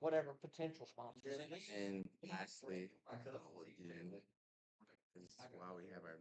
whatever potential sponsors. And lastly, again, this is why we have our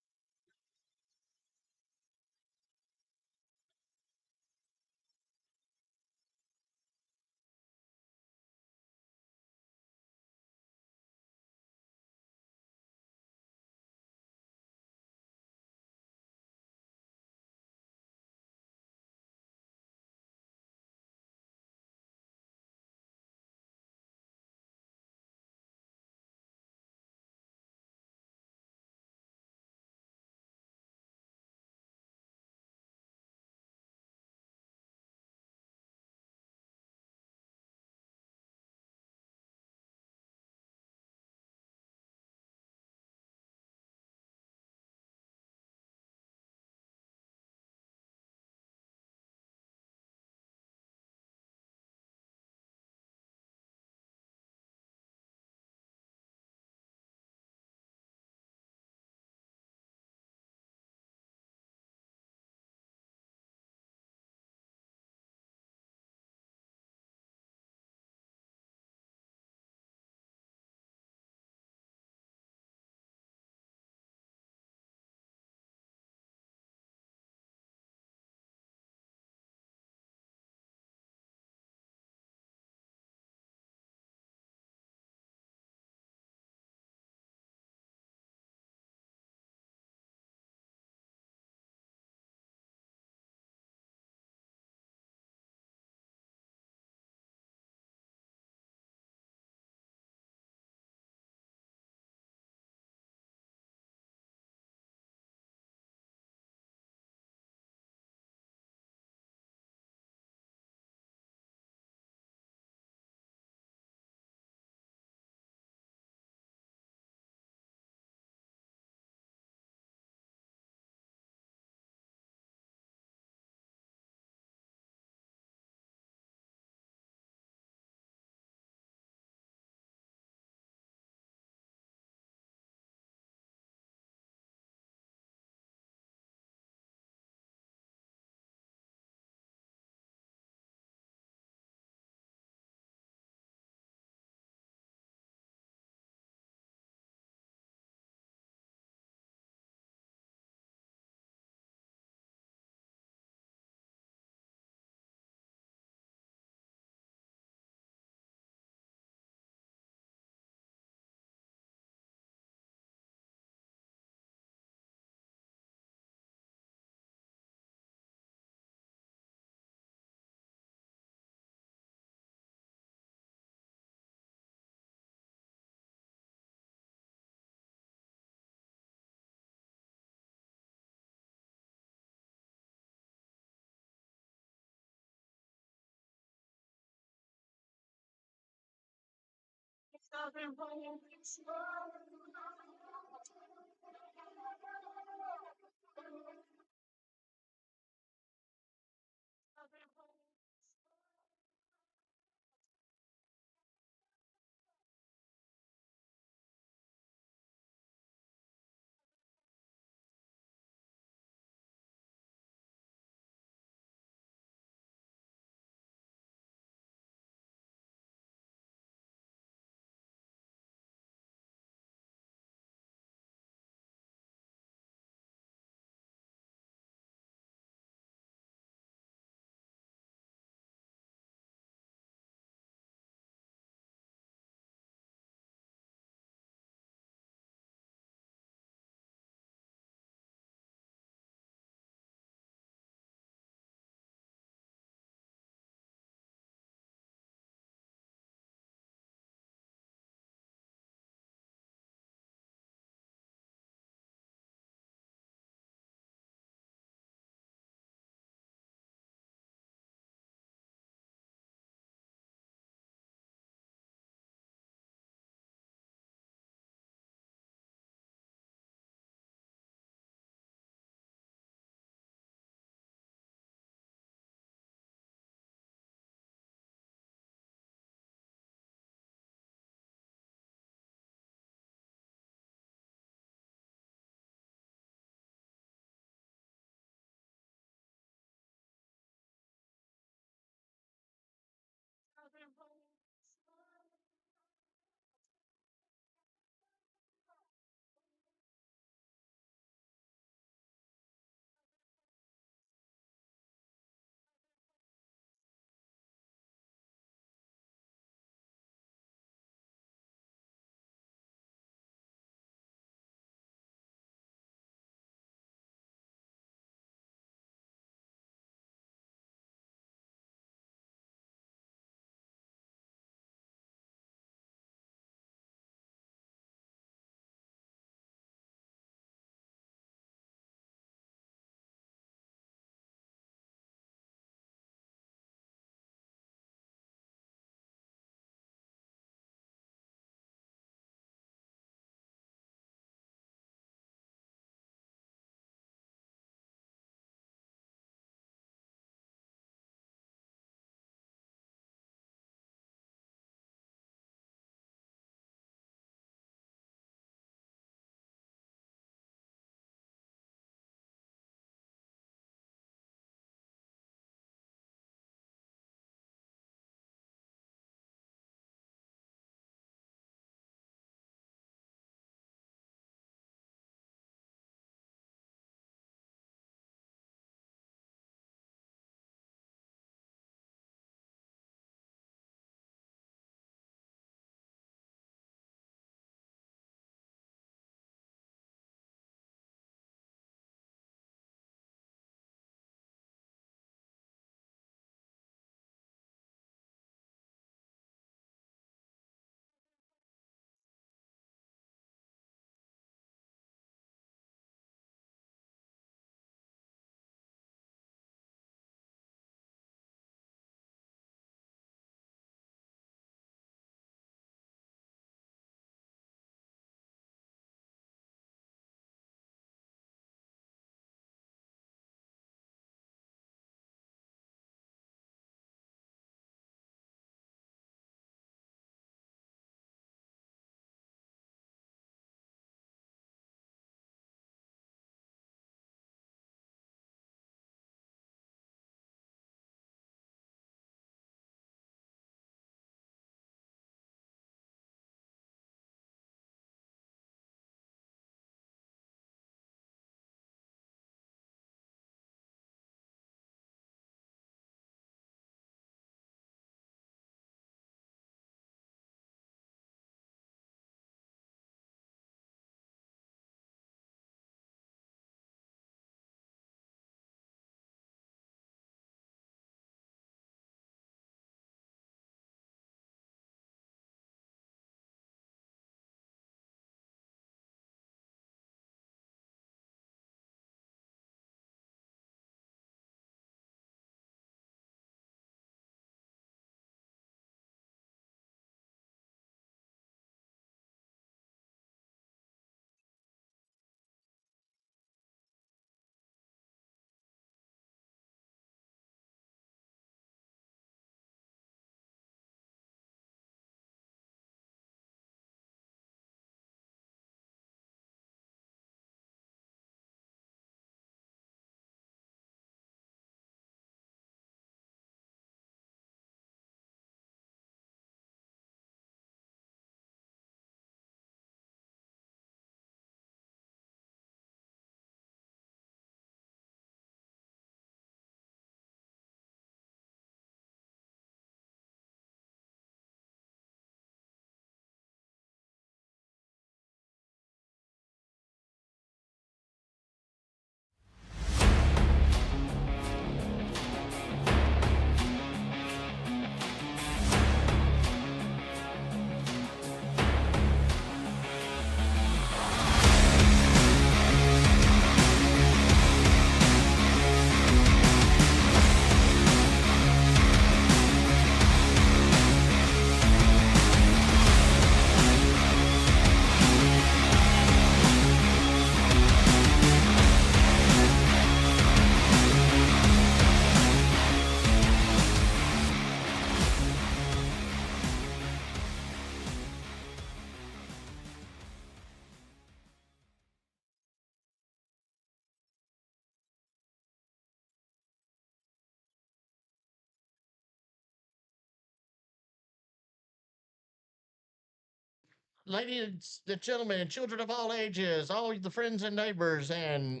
Ladies and gentlemen, children of all ages, all the friends and neighbors, and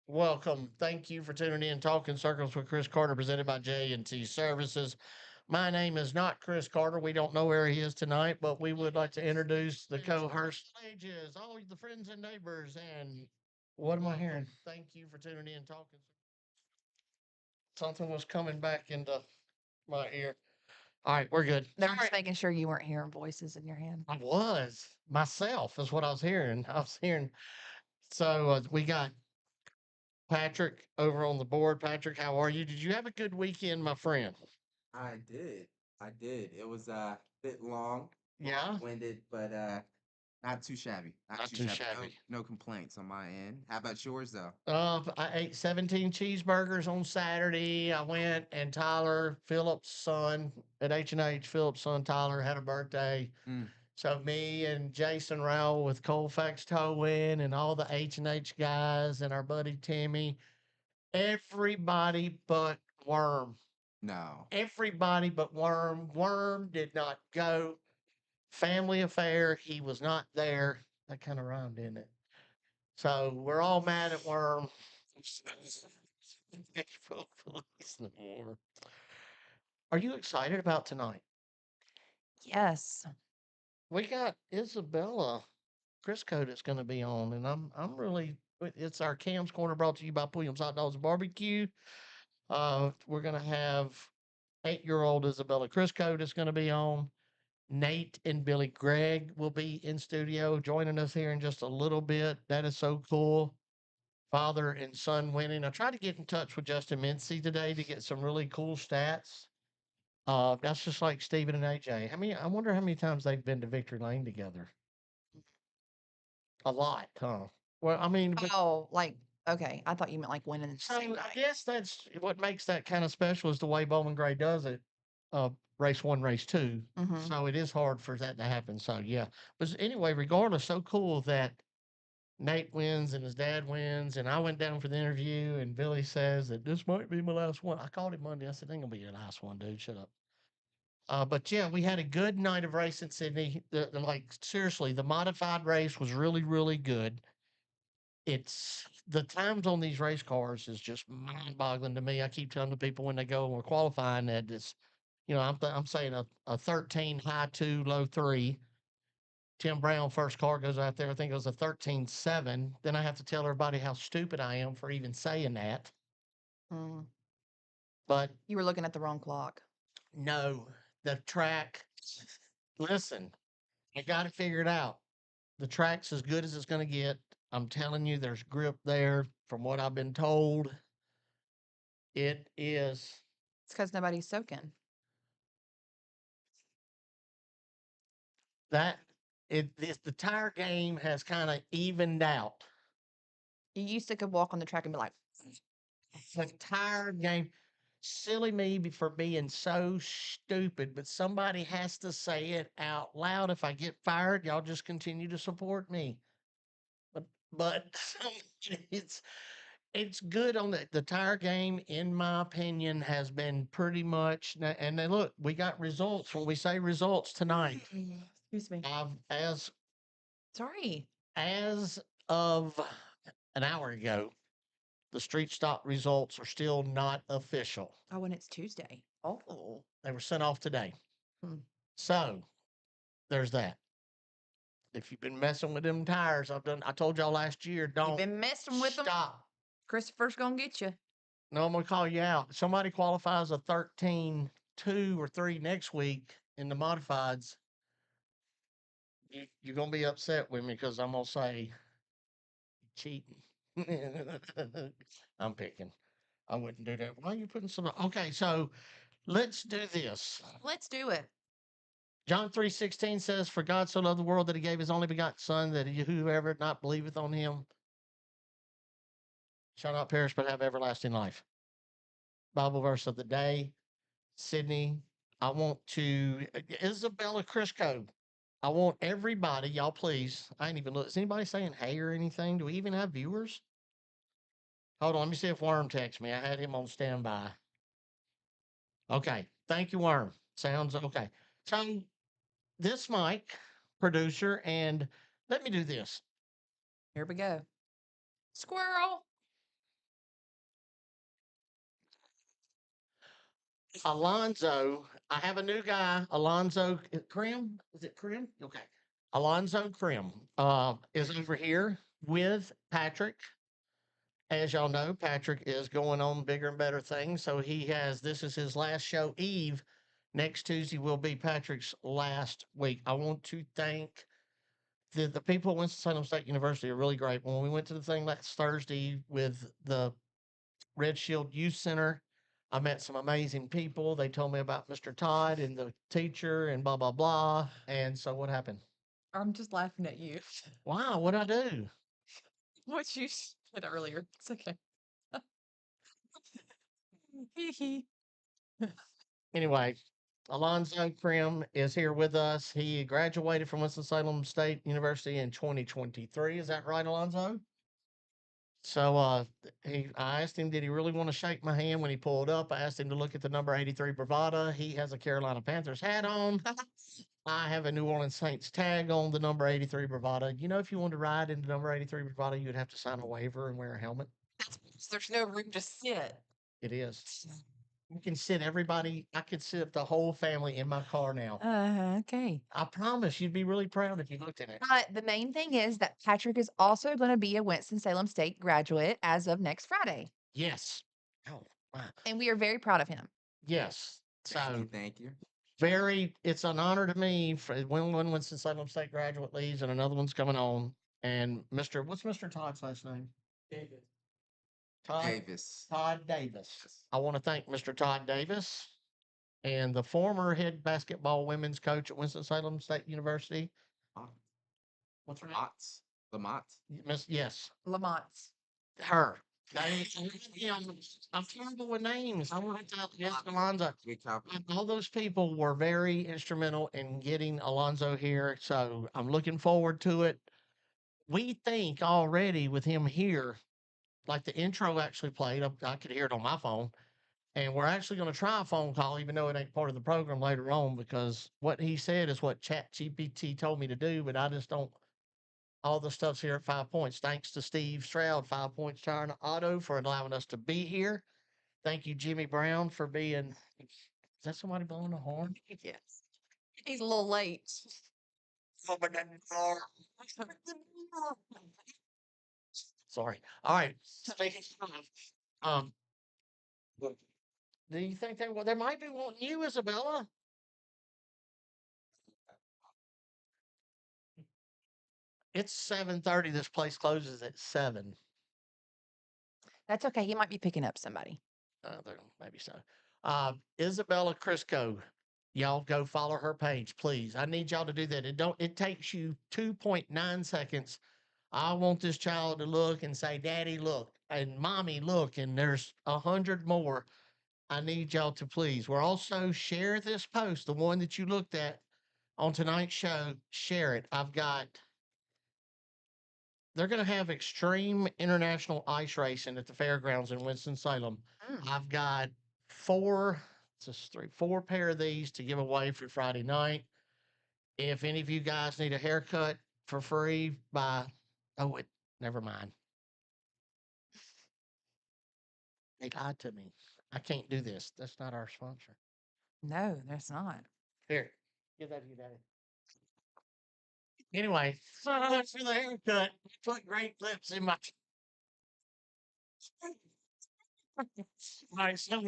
welcome. Thank you for tuning in. Talking Circles with Chris Carter, presented by J&T Services. My name is not Chris Carter. We don't know where he is tonight, but we would like to introduce the co-host. Ages, all the friends and neighbors, and what am I hearing? Thank you for tuning in. Talking. Something was coming back into my ear. All right, we're good. They were Sorry. just making sure you weren't hearing voices in your head. I was myself, is what I was hearing. I was hearing. So we got Patrick over on the board. Patrick, how are you? Did you have a good weekend, my friend? I did. I did. It was a bit long, Yeah, winded, but not too shabby. Not not too too shabby. No, shabby. no complaints on my end. How about yours, though? I ate 17 cheeseburgers on Saturday. I went and Tyler Phillips' son at H&H, Phillips' son Tyler had a birthday. Mm. So me and Jason Rowell with Colfax Towing and all the H&H guys and our buddy Timmy, everybody but Worm. No. Everybody but Worm. Worm did not go. Family affair. He was not there. That kind of rhymed, didn't it? So we're all mad at Worm. Police no more. Are you excited about tonight? Yes. We got Isabella Crisco that's going to be on, and I'm really. It's our Cam's Corner brought to you by Williams Hot Dogs Barbecue. We're going to have 8-year-old Isabella Crisco that's going to be on. Nate and Billy Gregg will be in studio joining us here in just a little bit. That is so cool. Father and son winning. I tried to get in touch with Justin Mincy today to get some really cool stats. That's just like Steven and AJ. I wonder how many times they've been to Victory Lane together. A lot, huh? Well, I mean, but Oh, like, okay. I thought you meant like winning the so same I night. guess that's what makes that kind of special is the way Bowman Gray does it. Race one, race two. Mm-hmm. So it is hard for that to happen. So yeah. But anyway, regardless, so cool that Nate wins and his dad wins. And I went down for the interview, and Billy says that this might be my last one. I called him Monday. I said, ain't gonna be your last one, dude. Shut up. But yeah, we had a good night of racing, Sydney. Like seriously, the modified race was really, really good. It's the times on these race cars is just mind-boggling to me. I keep telling the people when they go and we're qualifying that it's, I'm saying a 13 high two, low three. Tim Brown first car goes out there. I think it was a 13.7. Then I have to tell everybody how stupid I am for even saying that. Mm. But You were looking at the wrong clock. no, the track. Listen, I got to figure it out. The track's as good as it's going to get. I'm telling you, there's grip there. From what I've been told, it is It's because nobody's soaking. that the tire game has kind of evened out. You used to could walk on the track and be like, The tire game, silly me for being so stupid, but somebody has to say it out loud. If I get fired, y'all just continue to support me. But it's it's good on the tire game, in my opinion, has been pretty much. And then look, we got results. When we say results tonight, excuse me. as Sorry. as of an hour ago, the street stop results are still not official. Oh, and it's Tuesday. Oh. They were sent off today. Hmm. So there's that. If you've been messing with them tires, I told y'all last year, You've don't been messing with them. stop. Christopher's gonna get you. No, I'm gonna call you out. Somebody qualifies a 13.2 or 3 next week in the modifieds. You're gonna be upset with me because I'm gonna say cheating. I'm picking. I wouldn't do that. Why are you putting some? Okay, so let's do this. Let's do it. John 3:16 says, "For God so loved the world that he gave his only begotten Son, that whoever not believeth on him shall not perish but have everlasting life." Bible verse of the day. Sydney, I want to Isabella Crisco. I want everybody, y'all please. I ain't even look. Is anybody saying hey or anything? Do we even have viewers? Hold on, let me see if Worm texts me. I had him on standby. Okay. Thank you, Worm. Sounds okay. So this mic, producer. And let me do this. Here we go. Squirrel. Alonzo, I have a new guy, Alonzo Krim. Is it Krim? Okay. Alonzo Krim is over here with Patrick. As y'all know, Patrick is going on bigger and better things. So this is his last show. Eve, next Tuesday will be Patrick's last week. I want to thank the people at Winston-Salem State University are really great. When we went to the thing last Thursday with the Red Shield Youth Center, I met some amazing people. They told me about Mr. Todd and the teacher and blah, blah, blah. And so what happened? I'm just laughing at you. Wow, what'd I do? What you said earlier. It's okay. Hee hee. Anyway, Alonzo Krim is here with us. He graduated from Winston-Salem State University in 2023. Is that right, Alonzo? So I asked him, did he really want to shake my hand when he pulled up? I asked him to look at the number 83 Bravada. He has a Carolina Panthers hat on. I have a New Orleans Saints tag on the number 83 Bravada. You know, if you wanted to ride into number 83 Bravada, you'd have to sign a waiver and wear a helmet. There's no room to sit. It is. You can sit everybody. I could sit the whole family in my car now. Okay. I promise you'd be really proud if you looked at it. But the main thing is that Patrick is also going to be a Winston-Salem State graduate as of next Friday. Yes. Oh, wow. And we are very proud of him. Yes. So Thank you. it's an honor to me for when one Winston-Salem State graduate leaves and another one's coming on. And what's Mr. Todd's last name? David. Todd Davis. Todd Davis. I want to thank Mr. Todd Davis and the former head basketball women's coach at Winston-Salem State University. What's her name? Lamont. Yes, Lamont's. her. I'm terrible with names. I want to ask Alonzo. Good copy. All those people were very instrumental in getting Alonzo here, so I'm looking forward to it. We think already with him here, like the intro actually played. I could hear it on my phone, and we're actually going to try a phone call, even though it ain't part of the program later on, because what he said is what ChatGPT told me to do, but I just don't. All the stuff's here at 5 Points. Thanks to Steve Stroud, 5 Points Tire and Auto, for allowing us to be here. Thank you, Jimmy Brown, for being. Is that somebody blowing a horn? Yes. He's a little late. Sorry. All right. Um, do you think they might be wanting you, Isabella? It's 7:30. This place closes at 7. That's okay. He might be picking up somebody. Maybe so. Isabella Crisco. Y'all go follow her page, please. I need y'all to do that. It takes you 2.9 seconds. I want this child to look and say, Daddy, look, and Mommy, look, and there's 100 more. I need y'all to please. We're also share this post, the one that you looked at on tonight's show. Share it. They're going to have extreme international ice racing at the fairgrounds in Winston-Salem. I've got four pair of these to give away for Friday night. If any of you guys need a haircut for free never mind. They lied to me. I can't do this. That's not our sponsor. No, that's not. Here, give that to you, Daddy. Anyway, so much for the haircut. Put great clips in my. All right, so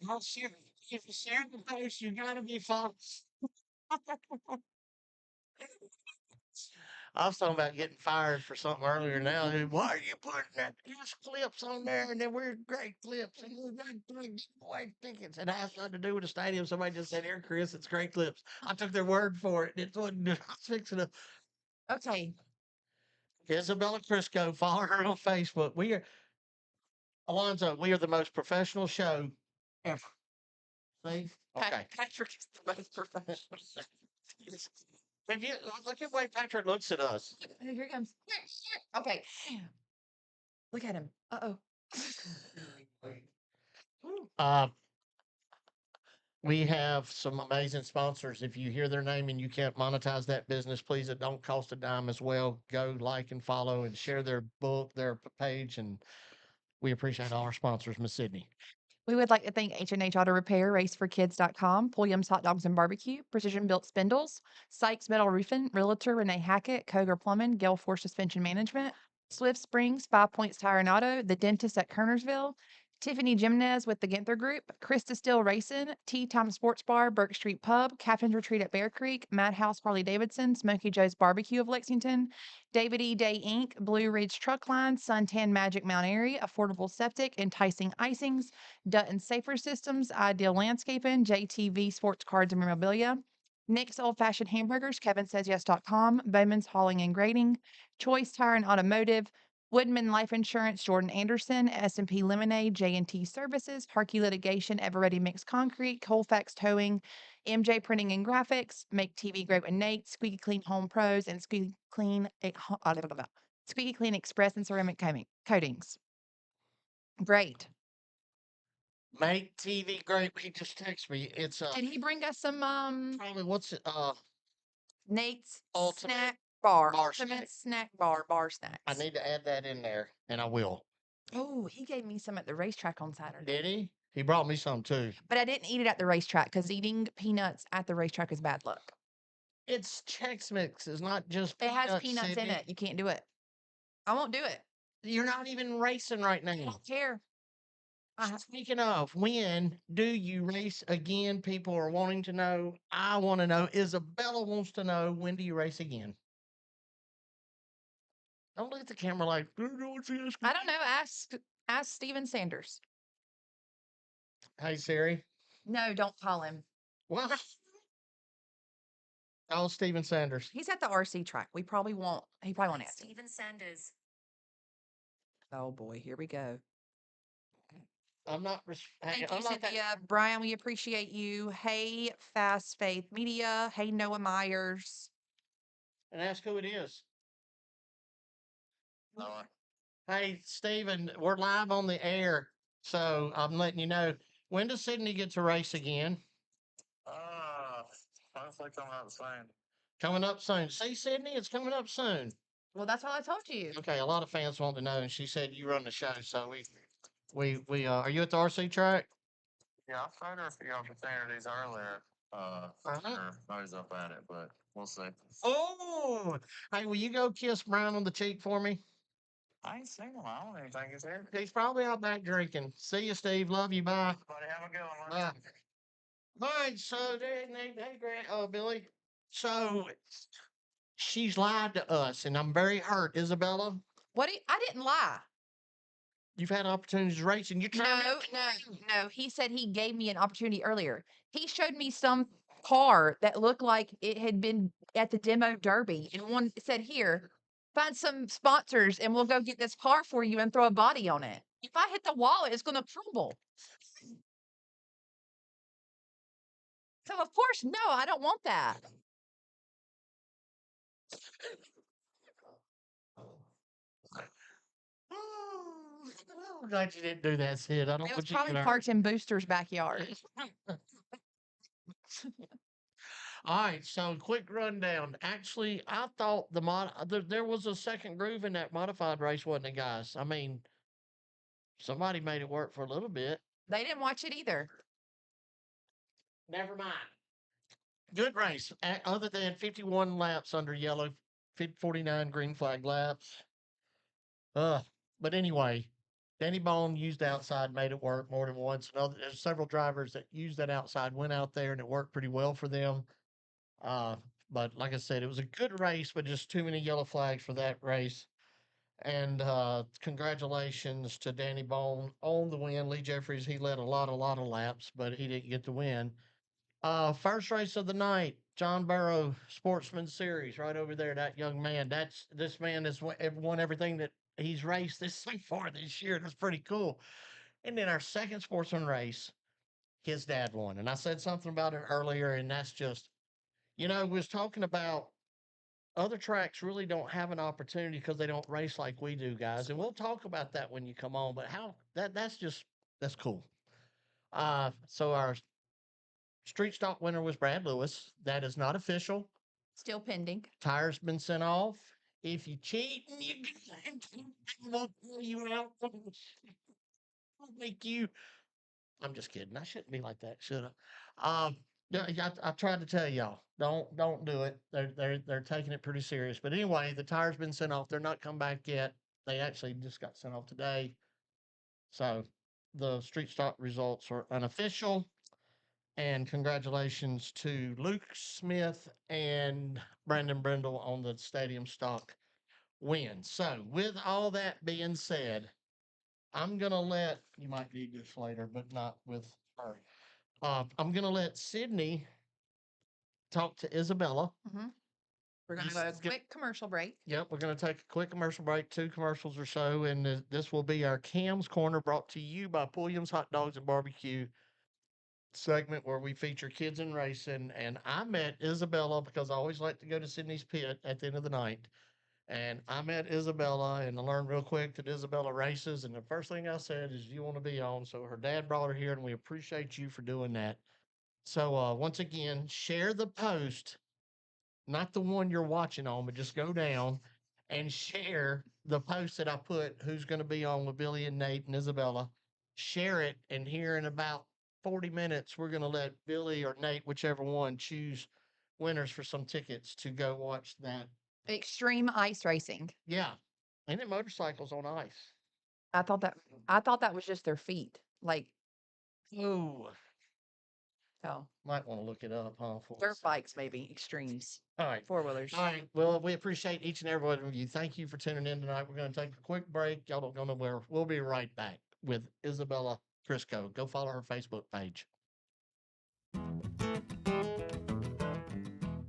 I'll share. If you share the post, you gotta be false. I was talking about getting fired for something earlier now. Why are you putting that these clips on there and then we're great clips and you got three giveaway tickets? And it has nothing to do with the stadium. Somebody just said, here, Chris, it's great clips. I took their word for it. It wasn't I was fixing to. Okay. Isabella Crisco, follow her on Facebook. Alonzo, we are the most professional show ever. See? Okay. Patrick is the most professional. If you look at the way Patrick looks at us. Here he comes. Okay. Look at him. Uh-oh. We have some amazing sponsors. If you hear their name and you can't monetize that business, please, it don't cost a dime as well. Go like and follow and share their book, their page, and we appreciate all our sponsors, Miss Sydney. We would like to thank H&H Auto Repair, RaceForKids.com, Pulliam's Hot Dogs and Barbecue, Precision Built Spindles, Sykes Metal Roofing, Realtor Renee Hackett, Koger Plumbing, Gale Force Suspension Management, Swift Springs, 5 Points Tire and Auto, The Dentist at Kernersville, Tiffany Jimenez with the Ginther Group, Krista Still Racing, Tea Time Sports Bar, Burke Street Pub, Captain's Retreat at Bear Creek, Madhouse Harley Davidson, Smoky Joe's Barbecue of Lexington, David E. Day Inc., Blue Ridge Truck Line, Suntan Magic Mount Airy, Affordable Septic, Enticing Icings, Dutton Safer Systems, Ideal Landscaping, JTV Sports Cards and Memorabilia, Nick's Old Fashioned Hamburgers, KevinSaysYes.com, Bowman's Hauling and Grading, Choice Tire and Automotive, Woodman Life Insurance, Jordan Anderson, S&P Lemonade, J&T Services, Harkey Litigation, Everready Mixed Concrete, Colfax Towing, MJ Printing and Graphics, Make TV Great with Nate, Squeaky Clean Home Pros, and Squeaky Clean Express and Ceramic Coatings. Great. Make TV great. He just texted me. It's Did he bring us some probably what's it? Nate's Ultimate snack bar, bar ultimate snack. snack bar I snacks? need to add that in there, and I will. Oh, he gave me some at the racetrack on Saturday. Did he? He brought me some too. But I didn't eat it at the racetrack because eating peanuts at the racetrack is bad luck. It's Chex Mix. It's not just It has peanuts, peanuts in Sydney. it. You can't do it. I won't do it. You're not even racing right I now. don't care. Speaking of, when do you race again? People are wanting to know. I want to know. Isabella wants to know, when do you race again? Don't look at the camera like, I don't know. Ask Steven Sanders. Hey, Siri. No, don't call him. What? Oh, Steven Sanders. He's at the RC track. He probably won't answer. Steven Sanders. Oh boy, here we go. I'm not. Thank you, I'm not that. Cynthia. Brian, we appreciate you. Hey, Fast Faith Media. Hey, Noah Myers. And ask who it is. No, Hey, Steven, we're live on the air. So I'm letting you know. When does Sydney get to race again? hopefully coming up soon. Coming up soon. See, Sydney, it's coming up soon. Well, that's all I told you. Okay, a lot of fans want to know, and she said you run the show, so are you at the RC track? Yeah, I found her a few opportunities earlier. Uh-huh. Nose up at it, but we'll see. Oh, hey, will you go kiss Brian on the cheek for me? I ain't seen him. I don't even think he's here. He's probably out back drinking. See you, Steve. Love you. Bye. Buddy, have a good one. Bye. All right, so hey, Grant, Billy. So she's lied to us, and I'm very hurt, Isabella. I didn't lie. You've had opportunities to race, and you're trying. No. He said he gave me an opportunity earlier. He showed me some car that looked like it had been at the demo derby, and one said, "Here, find some sponsors, and we'll go get this car for you and throw a body on it. If I hit the wall, it's going to crumble." So of course, no, I don't want that. I'm glad you didn't do that, Sid. I don't It was want you probably to. parked in Booster's backyard. All right, so quick rundown. Actually, I thought there was a second groove in that modified race, wasn't it, guys? I mean, somebody made it work for a little bit. They didn't watch it either. Never mind. Good race, other than 51 laps under yellow, 49 green flag laps. But anyway, Danny Bone used outside, made it work more than once. There's several drivers that used that outside, went out there, and it worked pretty well for them. But like I said, it was a good race, but just too many yellow flags for that race. And congratulations to Danny Bone on the win. Lee Jeffries, he led a lot of laps, but he didn't get the win. First race of the night, John Barrow Sportsman Series, right over there. That young man. This man has won everything that he's raced this so far this year. That's pretty cool. And then our second sportsman race, his dad won. And I said something about it earlier, and that's just, we was talking about other tracks really don't have an opportunity because they don't race like we do, guys. And we'll talk about that when you come on. But that's cool. So our Street stock winner was Brad Lewis. That is not official. Still pending. Tires been sent off. If you cheat, you out. I'll make you. I'm just kidding. I shouldn't be like that, should I? Yeah, I tried to tell y'all, don't do it. They're taking it pretty serious. But anyway, the tires been sent off. They're not come back yet. They actually just got sent off today. So the street stock results are unofficial. And congratulations to Luke Smith and Brandon Brindle on the stadium stock win. So with all that being said, I'm gonna let you might need this later, but not with her. I'm gonna let Sydney talk to Isabella. We're going You to go a s- get- quick commercial break. Yep, we're gonna take a quick commercial break, 2 commercials or so, and this will be our Cam's Corner, brought to you by Pulliam's Hot Dogs and Barbecue segment, where we feature kids in racing. And I met Isabella because I always like to go to Sydney's Pit at the end of the night. And I met Isabella, and I learned real quick that Isabella races. And the first thing I said is, "You want to be on?" So her dad brought her here, and we appreciate you for doing that. So once again, share the post, not the one you're watching on, but just go down and share the post that I put. Who's going to be on with Billy and Nate and Isabella? Share it, and here in about 40 minutes, we're going to let Billy or Nate, whichever one, choose winners for some tickets to go watch that. Extreme ice racing. Yeah, and then motorcycles on ice. I thought that was just their feet. Like, Ooh, oh, might want to look it up, huh? For dirt us. bikes, maybe extremes, All right. 4-wheelers. All right. Well, we appreciate each and every one of you. Thank you for tuning in tonight. We're going to take a quick break. Y'all don't go nowhere. We'll be right back with Isabella Crisco. Go follow her Facebook page.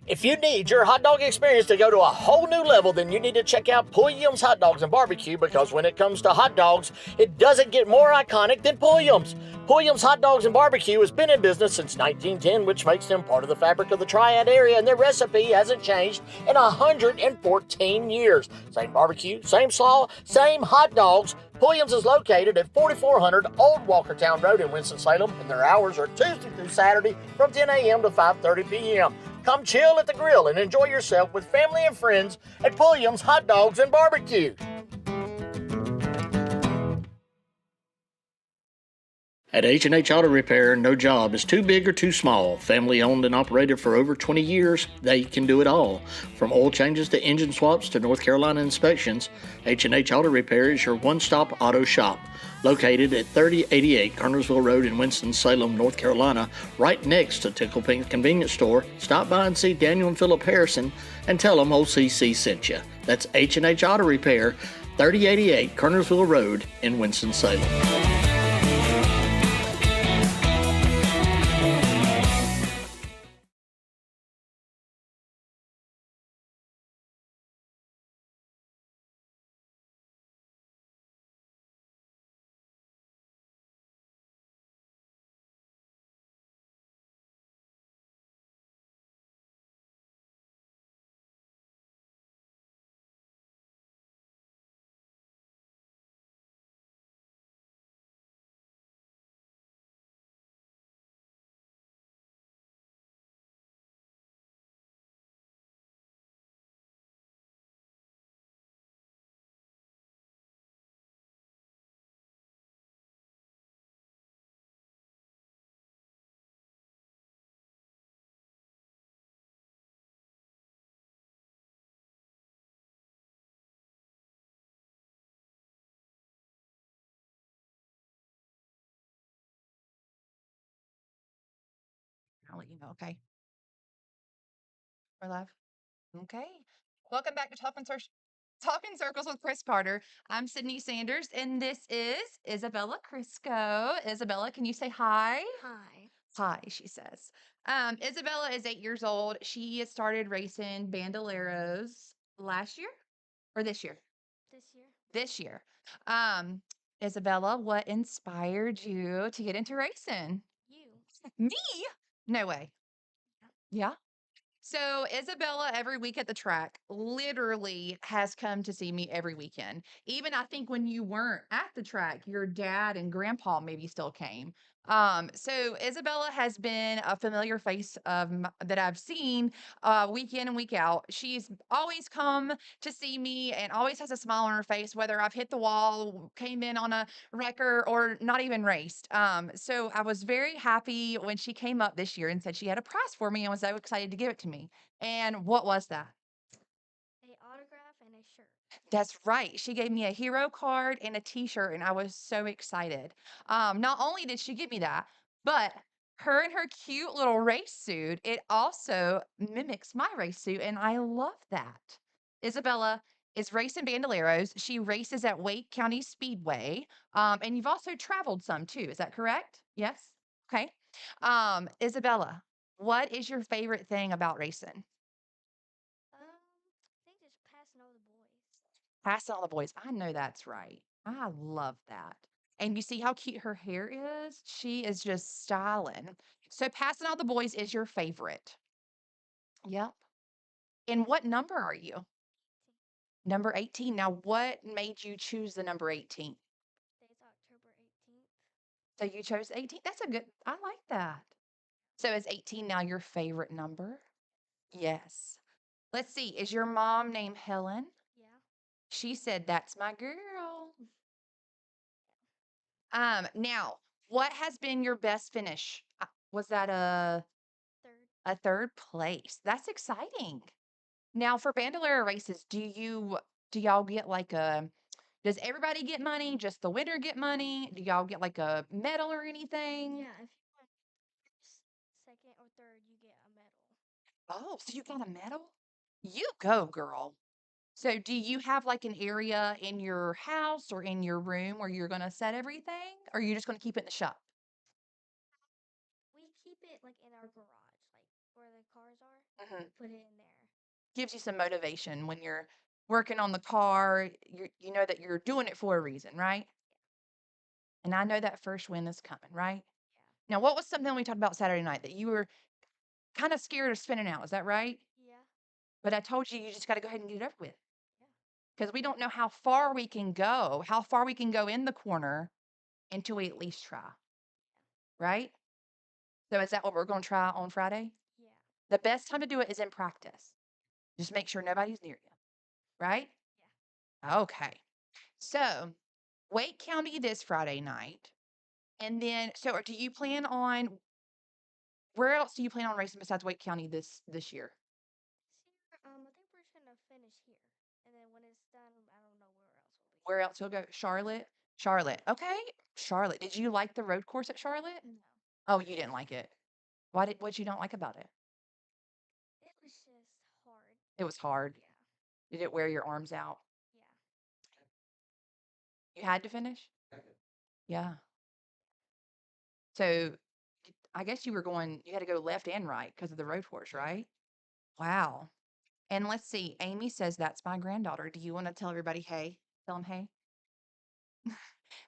If you need your hot dog experience to go to a whole new level, then you need to check out Pulliam's Hot Dogs and Barbecue, because when it comes to hot dogs, it doesn't get more iconic than Pulliam's. Pulliam's Hot Dogs and Barbecue has been in business since 1910, which makes them part of the fabric of the Triad area, and their recipe hasn't changed in 114 years. Same barbecue, same slaw, same hot dogs. Pulliam's is located at 4400 Old Walkertown Road in Winston-Salem, and their hours are Tuesday through Saturday from 10 a.m. to 5:30 p.m. Come chill at the grill and enjoy yourself with family and friends at Pulliam's Hot Dogs and Barbecue. At H&H Auto Repair, no job is too big or too small. Family owned and operated for over 20 years, they can do it all. From oil changes to engine swaps to North Carolina inspections, H&H Auto Repair is your one-stop auto shop. Located at 3088 Kernersville Road in Winston-Salem, North Carolina, right next to Tickle Pink Convenience Store. Stop by and see Daniel and Philip Harrison and tell them OCC sent you. That's H&H Auto Repair, 3088 Kernersville Road in Winston-Salem. I'll let you know, okay? We're live. Okay. Welcome back to Talking Circles with Chris Carter. I'm Sydney Sanders, and this is Isabella Crisco. Isabella, can you say hi? Hi. Hi, she says. Isabella is 8 years old. She started racing Bandoleros last year or this year? This year. This year. Um, Isabella, what inspired you to get into racing? You. Me? No way. Yeah. So Isabella, every week at the track, literally has come to see me every weekend. Even I think when you weren't at the track, your dad and grandpa maybe still came. So Isabella has been a familiar face of that I've seen week in and week out. She's always come to see me and always has a smile on her face, whether I've hit the wall, came in on a wrecker, or not even raced. So I was very happy when she came up this year and said she had a prize for me and was so excited to give it to me. And what was that? A autograph and a shirt. That's right. She gave me a hero card and a t-shirt, and I was so excited. Not only did she give me that, but her and her cute little race suit, it also mimics my race suit, and I love that. Isabella is racing Bandoleros. She races at Wake County Speedway. And you've also traveled some too. Is that correct? Yes. Okay. Isabella, what is your favorite thing about racing? I think just passing all the boys. Passing all the boys. I know that's right. I love that. And you see how cute her hair is? She is just styling. So passing all the boys is your favorite. Yep. And what number are you? Number 18. Now, what made you choose the number 18? Today's October 18th. So you chose 18. That's a good, I like that. So is 18 now your favorite number? Yes. Let's see. Is your mom named Helen? Yeah. She said, that's my girl. Now, what has been your best finish? Was that Third. a third place? That's exciting. Now, for Bandolera races, do y'all get like a does everybody get money? Just the winner get money? Do y'all get like a medal or anything? Yeah, if you went first, second, or third, you get a medal. Oh, so you got a medal? You go, girl. So do you have like an area in your house or in your room where you're gonna set everything? Or are you just gonna keep it in the shop? We keep it like in our garage, like where the cars are. Mhm. Put it in there. Gives you some motivation when you're working on the car. You know that you're doing it for a reason, right? And I know that first win is coming, right? Yeah. Now, what was something we talked about Saturday night that you were kind of scared of spinning out? Is that right? Yeah. But I told you just got to go ahead and get it over with Yeah. because we don't know how far we can go, how far we can go in the corner until we at least try, right? So is that what we're going to try on Friday? Yeah. The best time to do it is in practice. Just make sure nobody's near you, right? Yeah. Okay. So, Wake County this Friday night. And then, so do you plan on where else do you plan on racing besides Wake County this year? This year, I think we're just gonna finish here, and then when it's done, I don't know where else we'll be. Where else you'll go? Charlotte? Charlotte. Okay. Charlotte. Did you like the road course at Charlotte? No, Oh, you didn't like it. What you don't like about it? it was just hard. It was hard. Yeah. Did it wear your arms out? Yeah. You had to finish? Yeah. So I guess you had to go left and right because of the road course, right? Wow. And let's see, Amy says that's my granddaughter. Do you want to tell everybody, hey? Tell them, hey.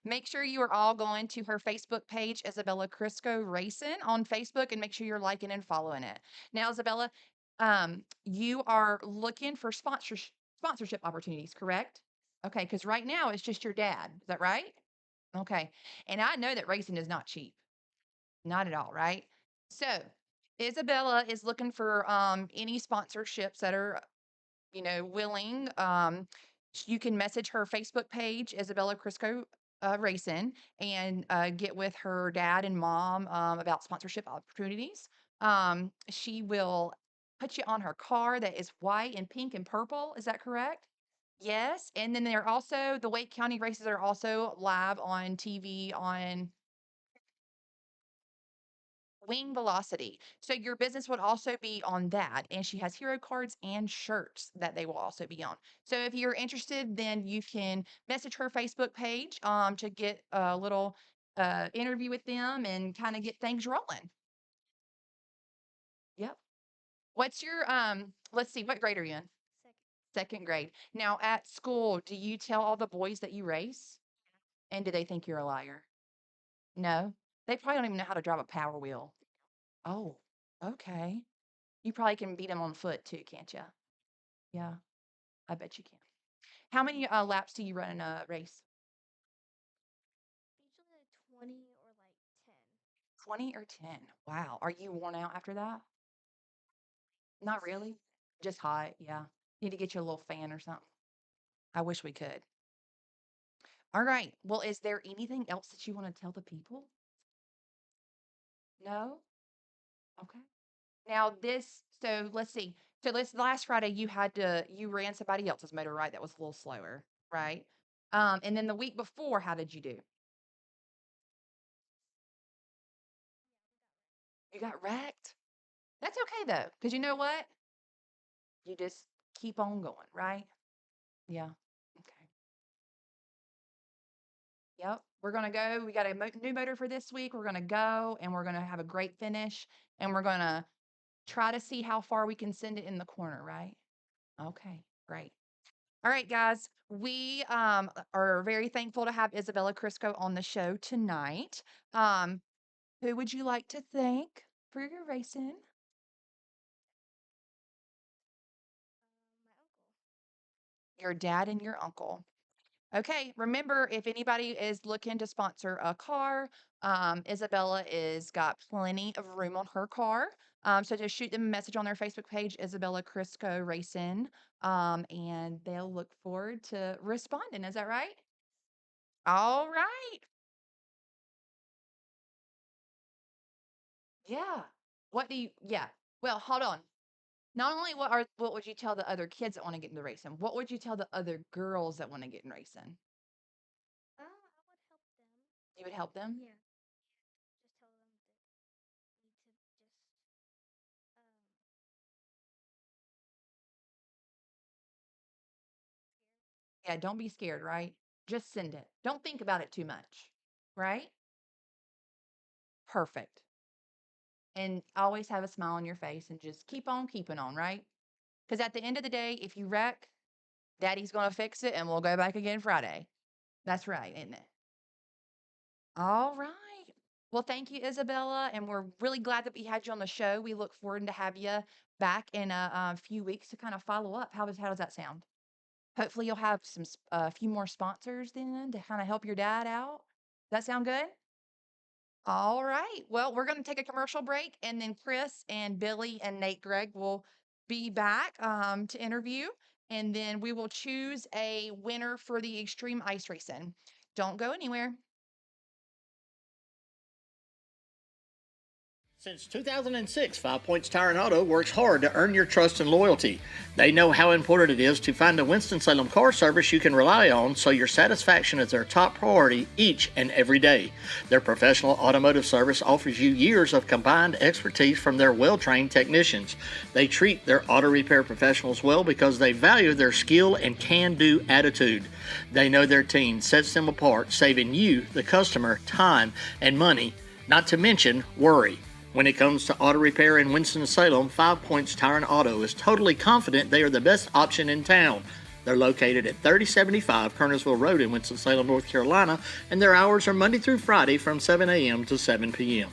Make sure you are all going to her Facebook page, Isabella Crisco Racing on Facebook, and make sure you're liking and following it. Now, Isabella, you are looking for sponsorship opportunities, correct? Okay, because right now it's just your dad. Is that right? Okay. And I know that racing is not cheap. Not at all, right? So Isabella is looking for any sponsorships that are willing, you can message her Facebook page, Isabella Crisco Racing, and get with her dad and mom about sponsorship opportunities. She will put you on her car that is white and pink and purple. Is that correct? Yes. And then they're also, the Wake County races are also live on TV on Wing Velocity. So your business would also be on that. And she has hero cards and shirts that they will also be on. So if you're interested, then you can message her Facebook page to get a little interview with them and kind of get things rolling. Yep. What's your let's see, what grade are you in? Second. Second grade. Now at school, do you tell all the boys that you race? And do they think you're a liar? No. They probably don't even know how to drive a power wheel. Oh, okay. You probably can beat them on foot too, can't you? Yeah, I bet you can. How many laps do you run in a race? Usually like 20 or like 10. 20 or 10. Wow. Are you worn out after that? Not really. Just hot. Yeah. Need to get you a little fan or something. I wish we could. All right. Well, is there anything else that you want to tell the people? No? Okay. Now so let's see. So this last Friday you ran somebody else's motor, right? That was a little slower, right? And then the week before, how did you do? You got wrecked? That's okay though, because you know what? You just keep on going, right? Yeah. Okay. Yep. We're gonna go. We got a new motor for this week. We're gonna go and we're gonna have a great finish, and we're gonna try to see how far we can send it in the corner, right? Okay, great. All right, guys. We are very thankful to have Isabella Crisco on the show tonight. Um, who would you like to thank for your racing? My uncle. Your dad and your uncle. Okay, remember if anybody is looking to sponsor a car, Isabella is got plenty of room on her car. So just shoot them a message on their Facebook page, Isabella Crisco Racing, and they'll look forward to responding. Is that right? All right. Yeah. Yeah. Well, hold on. Not only what would you tell the other kids that want to get into racing? What would you tell the other girls that want to get in racing? I would help them. You would help them? Yeah. Just tell them that need to just Yeah, don't be scared, right? Just send it. Don't think about it too much, right? Perfect. And always have a smile on your face and just keep on keeping on, right? Because at the end of the day, if you wreck, daddy's going to fix it and we'll go back again Friday. That's right, isn't it? All right. Well, thank you, Isabella. And we're really glad that we had you on the show. We look forward to have you back in a few weeks to kind of follow up. How does that sound? Hopefully, you'll have a few more sponsors then to kind of help your dad out. Does that sound good? All right. Well, we're going to take a commercial break, and then Chris and Billy and Nate Gregg will be back to interview, and then we will choose a winner for the Extreme Ice Racing. Don't go anywhere. Since 2006, 5 Points Tire and Auto works hard to earn your trust and loyalty. They know how important it is to find a Winston-Salem car service you can rely on, so your satisfaction is their top priority each and every day. Their professional automotive service offers you years of combined expertise from their well-trained technicians. They treat their auto repair professionals well because they value their skill and can-do attitude. They know their team sets them apart, saving you, the customer, time and money, not to mention worry. When it comes to auto repair in Winston-Salem, 5 Points Tire and Auto is totally confident they are the best option in town. They're located at 3075 Kernersville Road in Winston-Salem, North Carolina, and their hours are Monday through Friday from 7 a.m. to 7 p.m.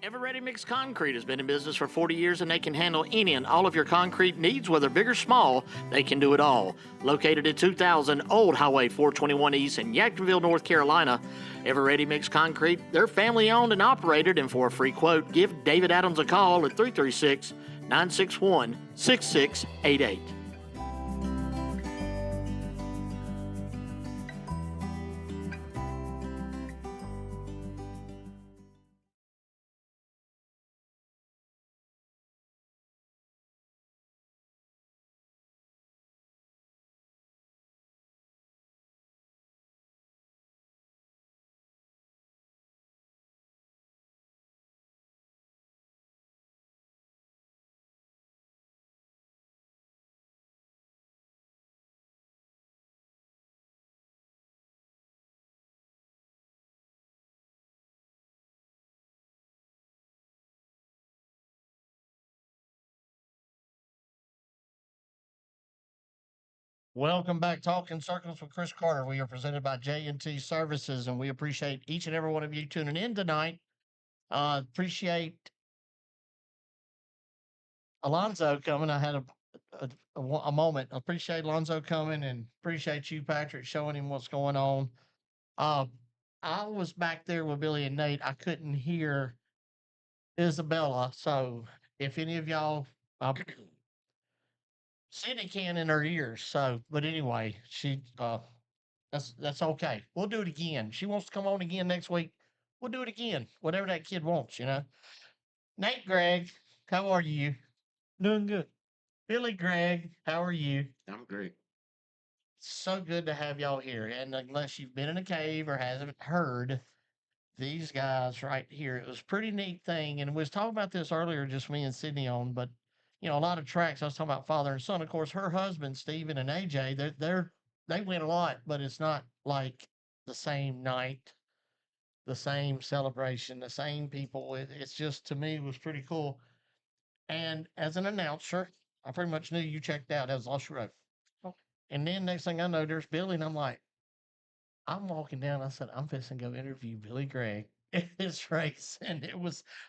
Ever Ready Mix Concrete has been in business for 40 years and they can handle any and all of your concrete needs, whether big or small. They can do it all. Located at 2000 Old Highway 421 East in Yadkinville, North Carolina, Ever Ready Mix Concrete, they're family owned and operated. And for a free quote, give David Adams a call at 336 961 6688. Welcome back, Talking Circles with Chris Carter. We are presented by J&T Services, and we appreciate each and every one of you tuning in tonight. Appreciate Alonzo coming. I had a moment. Appreciate Alonzo coming, and appreciate you, Patrick, showing him what's going on. I was back there with Billy and Nate. I couldn't hear Isabella, so if any of y'all, Sydney can in her ears. So, but anyway, that's okay. We'll do it again. She wants to come on again next week. We'll do it again. Whatever that kid wants, Nate Gregg, how are you? Doing good. Billy Gregg, how are you? I'm great. So good to have y'all here. And unless you've been in a cave or haven't heard, these guys right here, it was a pretty neat thing. And we was talking about this earlier, just me and Sydney on, but a lot of tracks. I was talking about father and son. Of course, her husband, Steven and AJ, they win a lot, but it's not like the same night, the same celebration, the same people. It's just, to me, was pretty cool. And as an announcer, I pretty much knew you checked out. That was all she wrote. And then next thing I know, there's Billy, and I'm like, I'm walking down. I said, I'm fixing to go interview Billy Gregg in this race. And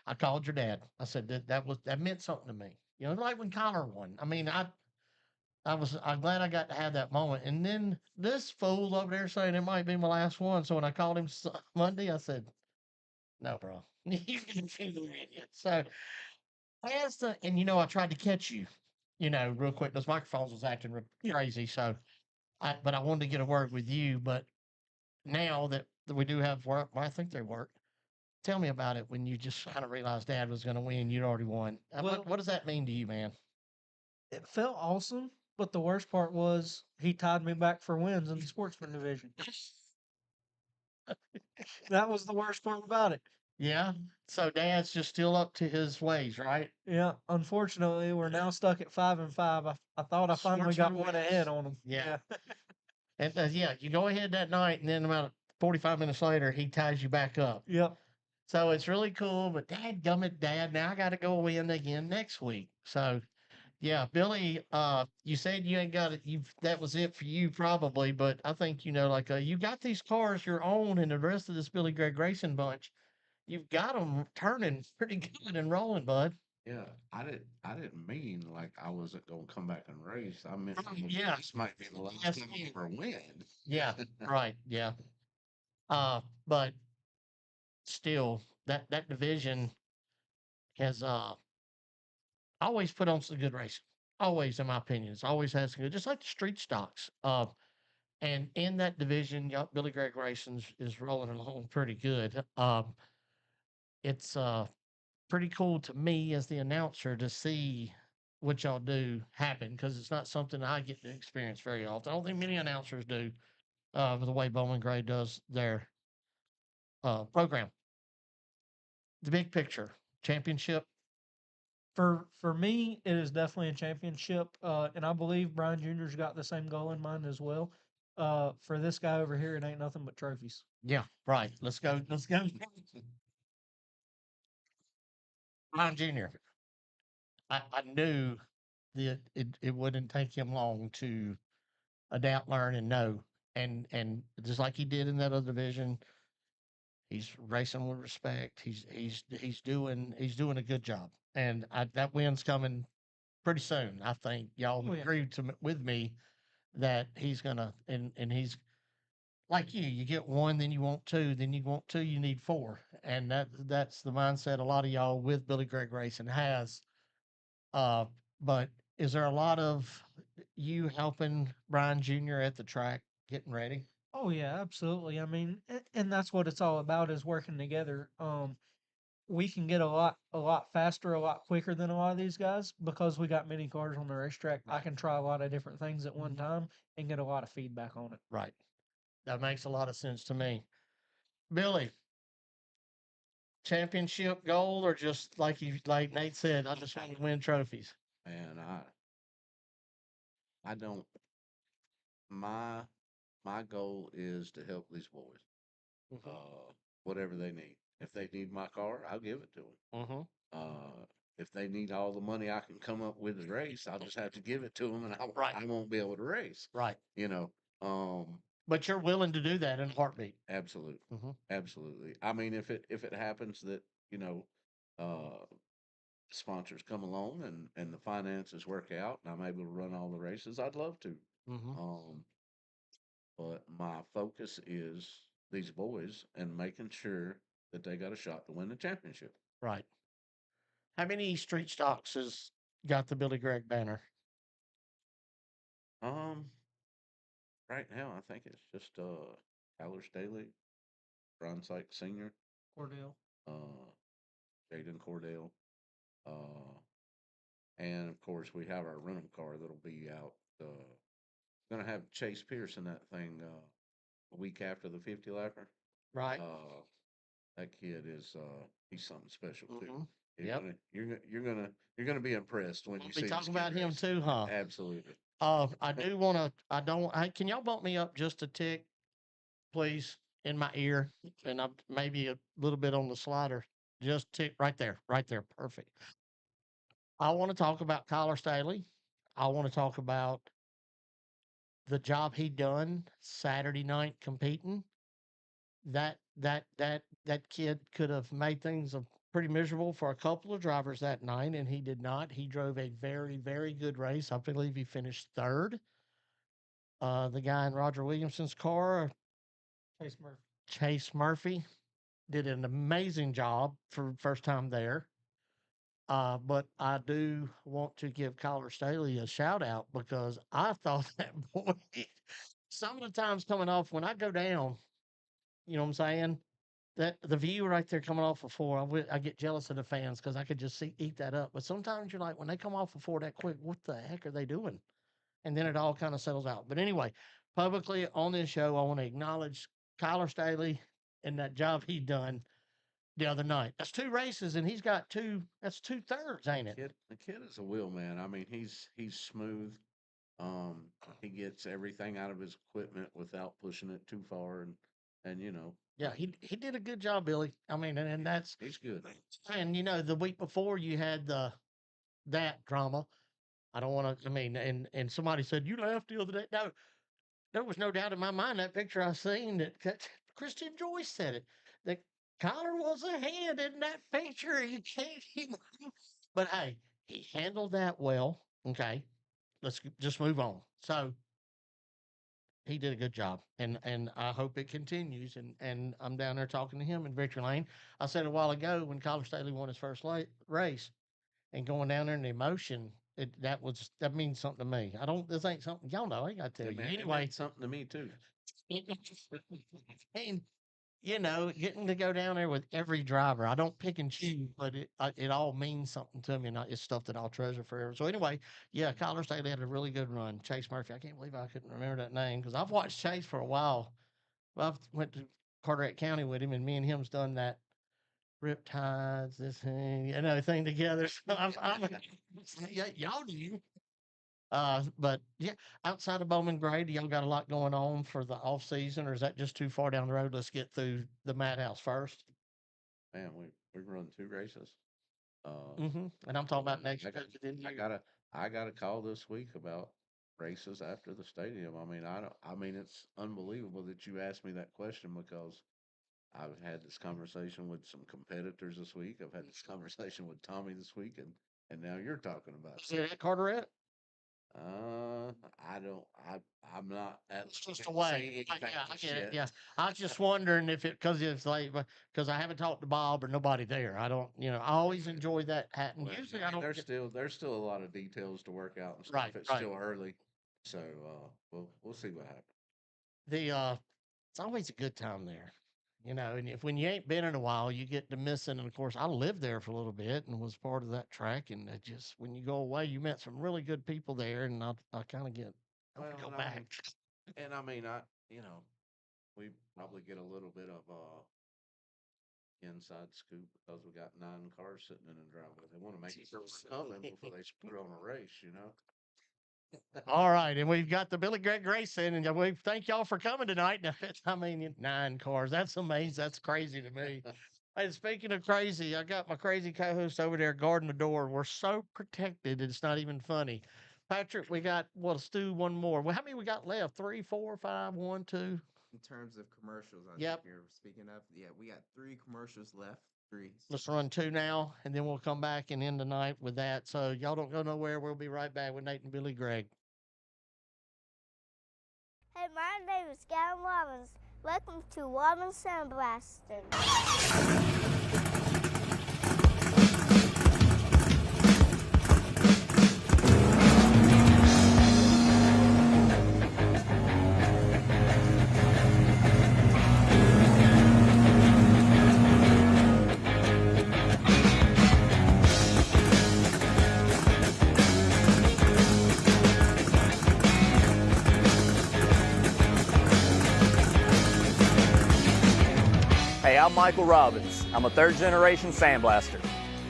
I called your dad. I said that meant something to me. Like when Connor won. I mean, I'm glad I got to have that moment. And then this fool over there saying it might be my last one. So when I called him Monday, I said, no, bro, you can do the idiot. So and I tried to catch you, real quick. Those microphones was acting crazy. So but I wanted to get a word with you. But now that we do have work, well, I think they work. Tell me about it when you just kind of realized Dad was going to win. You'd already won. Well- What does that mean to you, man? It felt awesome, but the worst part was he tied me back for wins in the sportsman division. That was the worst part about it. Yeah. So Dad's just still up to his ways, right? Yeah, unfortunately, we're now stuck at 5-5. I thought I finally got Sportsman one wins. ahead on him. Yeah. And you go ahead that night, and then about 45 minutes later, he ties you back up. Yep. So it's really cool. But Dad, now I got to go in again next week. So yeah, Billy, you said you ain't got it. That was it for you probably, but I think you got these cars your own, and the rest of this Billy Gregg Racing bunch, you've got them turning pretty good and rolling, bud. Yeah, I didn't mean like I wasn't gonna come back and race. I meant Yeah. this might be the last Yes, time I ever win. Yeah, right. Yeah. But still, that division has always put on some good racing. Always, in my opinion, it's always has some good, just like the street stocks. And in that division, Billy Gregg Racing is rolling along pretty good. It's pretty cool to me as the announcer to see what y'all do happen, because it's not something I get to experience very often. I don't think many announcers do, with the way Bowman Gray does their program. The big picture, championship. For me, it is definitely a championship, and I believe Brian Jr.'s got the same goal in mind as well. For this guy over here, it ain't nothing but trophies. Yeah, right. Let's go. Let's go. Brian Jr. I knew that it wouldn't take him long to adapt, learn, and know. And just like he did in that other division, He's racing with respect. He's doing a good job, and that win's coming pretty soon. I think y'all Oh, yeah. agree with me that he's gonna and he's like you. You get one, then you want two, then you want two, you need four, and that's the mindset a lot of y'all with Billy Greg Racing has. Uh, but is there a lot of you helping Brian Jr. at the track getting ready? Oh yeah, absolutely. I mean, and that's what it's all about is working together. We can get a lot faster, a lot quicker than a lot of these guys because we got many cars on the racetrack. I can try a lot of different things at one time and get a lot of feedback on it. Right. That makes a lot of sense to me. Billy, championship goal or just like Nate said, I just want to win trophies. Man, I don't. My my goal is to help these boys. Mm-hmm. Whatever they need. If they need my car, I'll give it to them. Mm-hmm. If they need all the money I can come up with to race, I'll just have to give it to them, and Right. I won't be able to race. Right. You know. But you're willing to do that in a heartbeat. Absolutely. Mm-hmm. Absolutely. I mean, if it happens that sponsors come along and the finances work out and I'm able to run all the races, I'd love to. Mm-hmm. But my focus is these boys and making sure that they got a shot to win the championship. Right. How many street stocks has got the Billy Greg banner? Right now I think it's just Tyler Staley, Ron Sykes Sr., Cordell. uh Jaden Cordell, uh and of course we have our rental car that'll be out. Gonna have Chase Pierce in that thing a week after the 50 lapper. Right. That kid is he's something special too. Mm-hmm. You're Yep. gonna you're gonna be impressed when We'll you be see this talking kid about him race. too, huh? Absolutely. I do want to. I don't. Can y'all bump me up just a tick, please, in my ear, and I'm maybe a little bit on the slider. Just tick right there, right there. Perfect. I want to talk about Kyler Staley. I want to talk about the job he done Saturday night competing. That kid could have made things pretty miserable for a couple of drivers that night, and he did not. He drove a very, very good race. I believe he finished third. The guy in Roger Williamson's car, Chase Murphy. Chase Murphy, did an amazing job for first time there. But I do want to give Kyler Staley a shout out because I thought that boy, some of the times coming off when I go down, you know what I'm saying? That the view right there coming off of four, I get jealous of the fans because I could just eat that up. But sometimes you're like, when they come off of four that quick, what the heck are they doing? And then it all kind of settles out. But anyway, publicly on this show, I want to acknowledge Kyler Staley and that job he done the other night. That's two races, and he's got two. That's 2/3, ain't it? The kid is a wheel man. I mean, he's smooth. He gets everything out of his equipment without pushing it too far, and Yeah, he did a good job, Billy. I mean, and that's he's good. and the week before you had that drama. I don't want to. I mean, and somebody said you laughed the other day. No, there was no doubt in my mind that picture I seen that Christian Joyce said it that Kyler was ahead in that picture. You can't even. But hey, he handled that well. Okay, let's just move on. So he did a good job, and I hope it continues. And I'm down there talking to him in Victory Lane. I said a while ago when Kyler Staley won his first race and going down there in the emotion. That means something to me. I don't. This ain't something y'all know. I ain't got to tell you It anyway. meant something to me too. And getting to go down there with every driver. I don't pick and choose, but it all means something to me, and it's stuff that I'll treasure forever. So anyway, yeah, Kyler Staley had a really good run. Chase Murphy, I can't believe I couldn't remember that name because I've watched Chase for a while. Well, I've went to Carteret County with him, and me and him's done that Riptides, this thing, thing together. So yeah, y'all do. But yeah, outside of Bowman Gray, do y'all got a lot going on for the off season, or is that just too far down the road? Let's get through the Madhouse first. Man, we run 2 races. And I'm talking about next. I got a call this week about races after the stadium. I mean, it's unbelievable that you asked me that question because I've had this conversation with some competitors this week. I've had this conversation with Tommy this week, and now you're talking about Is it at Carteret? I don't. I'm not at It's just a liberty to say way. anything Yeah, I just get it. yet. Yeah, I was just wondering if it because it's like because I haven't talked to Bob or nobody there. I don't. I always enjoy that hat, and Well, usually I I mean, don't get there's still a lot of details to work out and stuff. right. It's Right. still early, so we'll see what happens. The it's always a good time there. And if when you ain't been in a while, you get to missing. And of course, I lived there for a little bit and was part of that track. And it just when you go away, you met some really good people there, and I kind of get I want to go Well, back. and I mean, we probably get a little bit of inside scoop because we got 9 cars sitting in the driveway. They want to make sure we're coming before they put on a race. All right, and we've got the Billy Greg Racing, and we thank y'all for coming tonight. I mean, 9 cars. That's amazing. That's crazy to me. And speaking of crazy, I got my crazy co-host over there guarding the door. We're so protected, it's not even funny. Patrick, we got let's do one more. Well, how many we got left? 3, 4, 5, 1, 2. In terms of commercials, I Yep. think you're speaking of. Yeah, we got 3 commercials left. 3. Let's run 2 now, and then we'll come back and end the night with that. So y'all don't go nowhere. We'll be right back with Nate and Billy Greg. Hey, my name is Gavin Robbins. Welcome to Robbins Sandblasting. Hey, I'm Michael Robbins. I'm a third-generation sandblaster.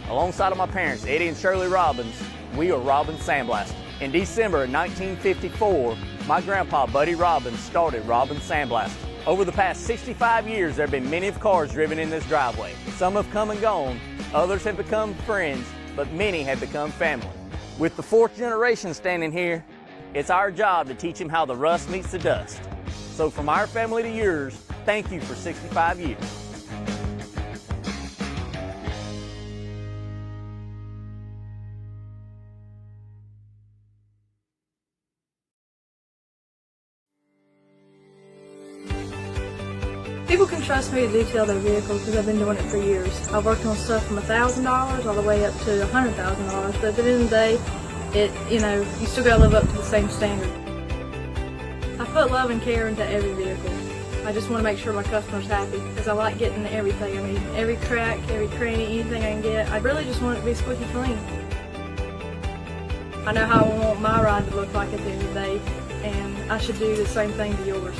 Alongside of my parents, Eddie and Shirley Robbins, we are Robbins Sandblasting. In December of 1954, my grandpa, Buddy Robbins, started Robbins Sandblasting. Over the past 65 years, there have been many of cars driven in this driveway. Some have come and gone, others have become friends, but many have become family. With the 4th generation standing here, it's our job to teach them how the rust meets the dust. So from our family to yours, thank you for 65 years. People can trust me to detail their vehicles because I've been doing it for years. I've worked on stuff from $1,000 all the way up to $100,000, but at the end of the day, you still gotta live up to the same standard. I put love and care into every vehicle. I just want to make sure my customer's happy because I like getting everything. I mean, every crack, every cranny, anything I can get. I really just want it to be squeaky clean. I know how I want my ride to look like at the end of the day, and I should do the same thing to yours.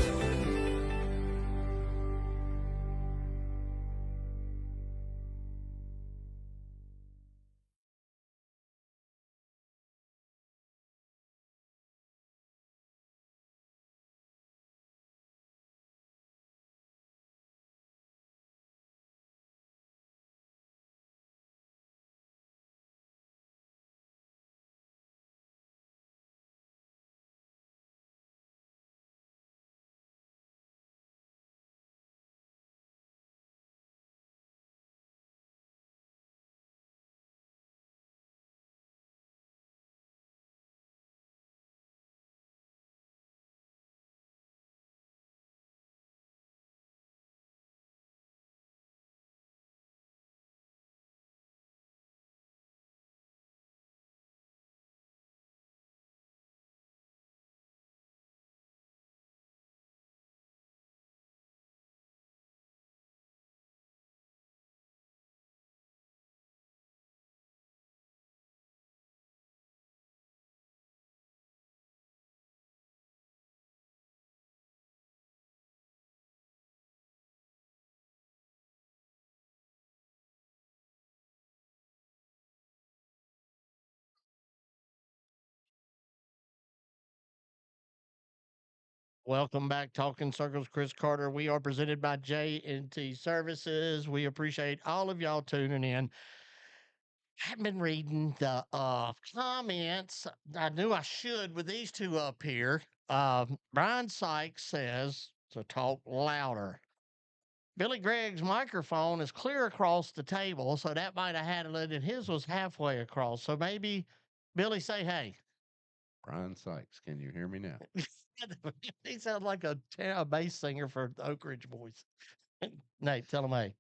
Welcome back, Talking Circles, Chris Carter. We are presented by J&T Services. We appreciate all of y'all tuning in. I've been reading the comments. I knew I should with these two up here. Brian Sykes says to talk louder. Billy Gregg's microphone is clear across the table, so that might have had it, and his was halfway across. So maybe Billy, say hey. Brian Sykes, can you hear me now? He sounds like a bass singer for the Oak Ridge Boys. Nate, tell him hey.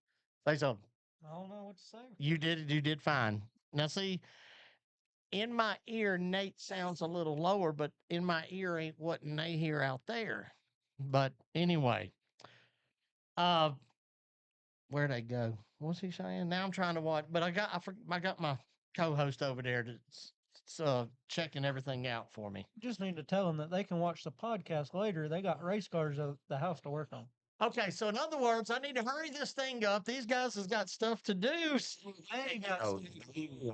Say something. I don't know what to say. You did fine. Now see, in my ear, Nate sounds a little lower, but in my ear ain't what they hear out there. But anyway, uh, where'd they go? What's he saying? Now I'm trying to watch, but I got my co-host over there that's checking everything out for me. Just need to tell them that they can watch the podcast later. They got race cars at the house to work on. Okay, so in other words, I need to hurry this thing up. These guys has got stuff to do. So they got Oh, You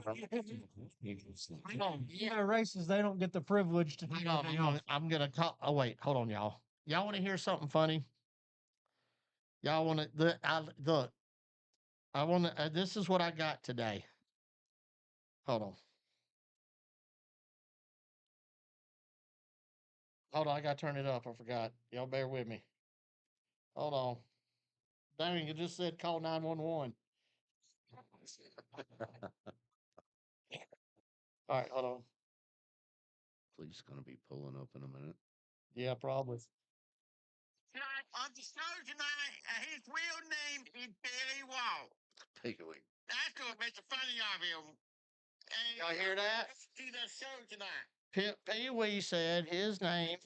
know, races, they don't get the privilege to do hang on, anything hang on. else. I'm gonna call. Oh wait, hold on, y'all. Y'all want to hear something funny? Y'all want to? I want to. This is what I got today. Hold on. Hold on, I gotta turn it up. I forgot. Y'all bear with me. Hold on. Dang, it just said call 911. All right, hold on. Police gonna be pulling up in a minute. Yeah, probably. On the show tonight, his real name is Billy Wall. Pee-wee. That's what makes it funny of him. Y'all hear that? Do the show tonight. Pee Wee said his name,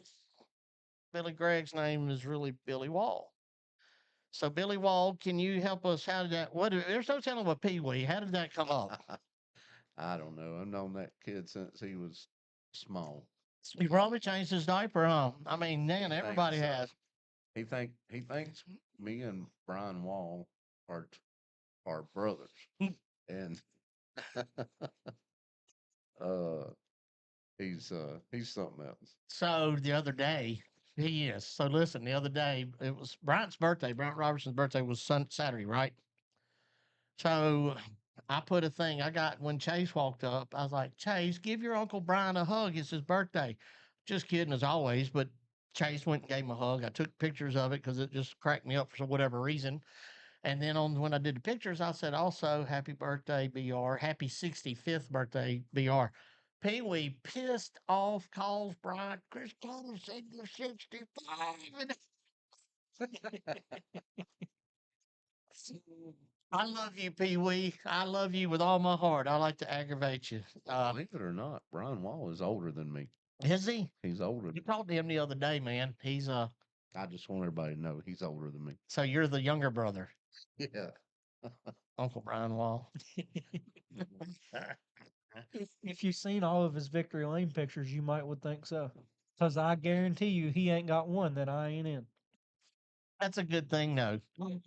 Billy Gregg's name, is really Billy Wall. So Billy Wall, can you help us? How did that? There's no telling what Pee Wee. How did that come up? I don't know. I've known that kid since he was small. He probably changed his diaper, huh? I mean, man, He everybody thinks, has. He thinks me and Brian Wall are brothers, and uh, he's something else. So the other day, he is. So listen, the other day it was Bryant's birthday. Bryant Robertson's birthday was Saturday, right? So I put a thing. I got when Chase walked up. I was like, Chase, give your Uncle Brian a hug. It's his birthday. Just kidding, as always. But Chase went and gave him a hug. I took pictures of it because it just cracked me up for whatever reason. And then when I did the pictures, I said also, happy birthday, BR. Happy 65th birthday, BR. Pee Wee pissed off, calls Brian, Chris Carter said you're 65. I love you, Pee Wee. I love you with all my heart. I like to aggravate you. Believe it or not, Brian Wall is older than me. Is he? He's older. You talked to him the other day, man. He's I just want everybody to know he's older than me. So you're the younger brother, Yeah. Uncle Brian Wall. If you've seen all of his Victory Lane pictures, you might would think so. Because I guarantee you, he ain't got one that I ain't in. That's a good thing, though. When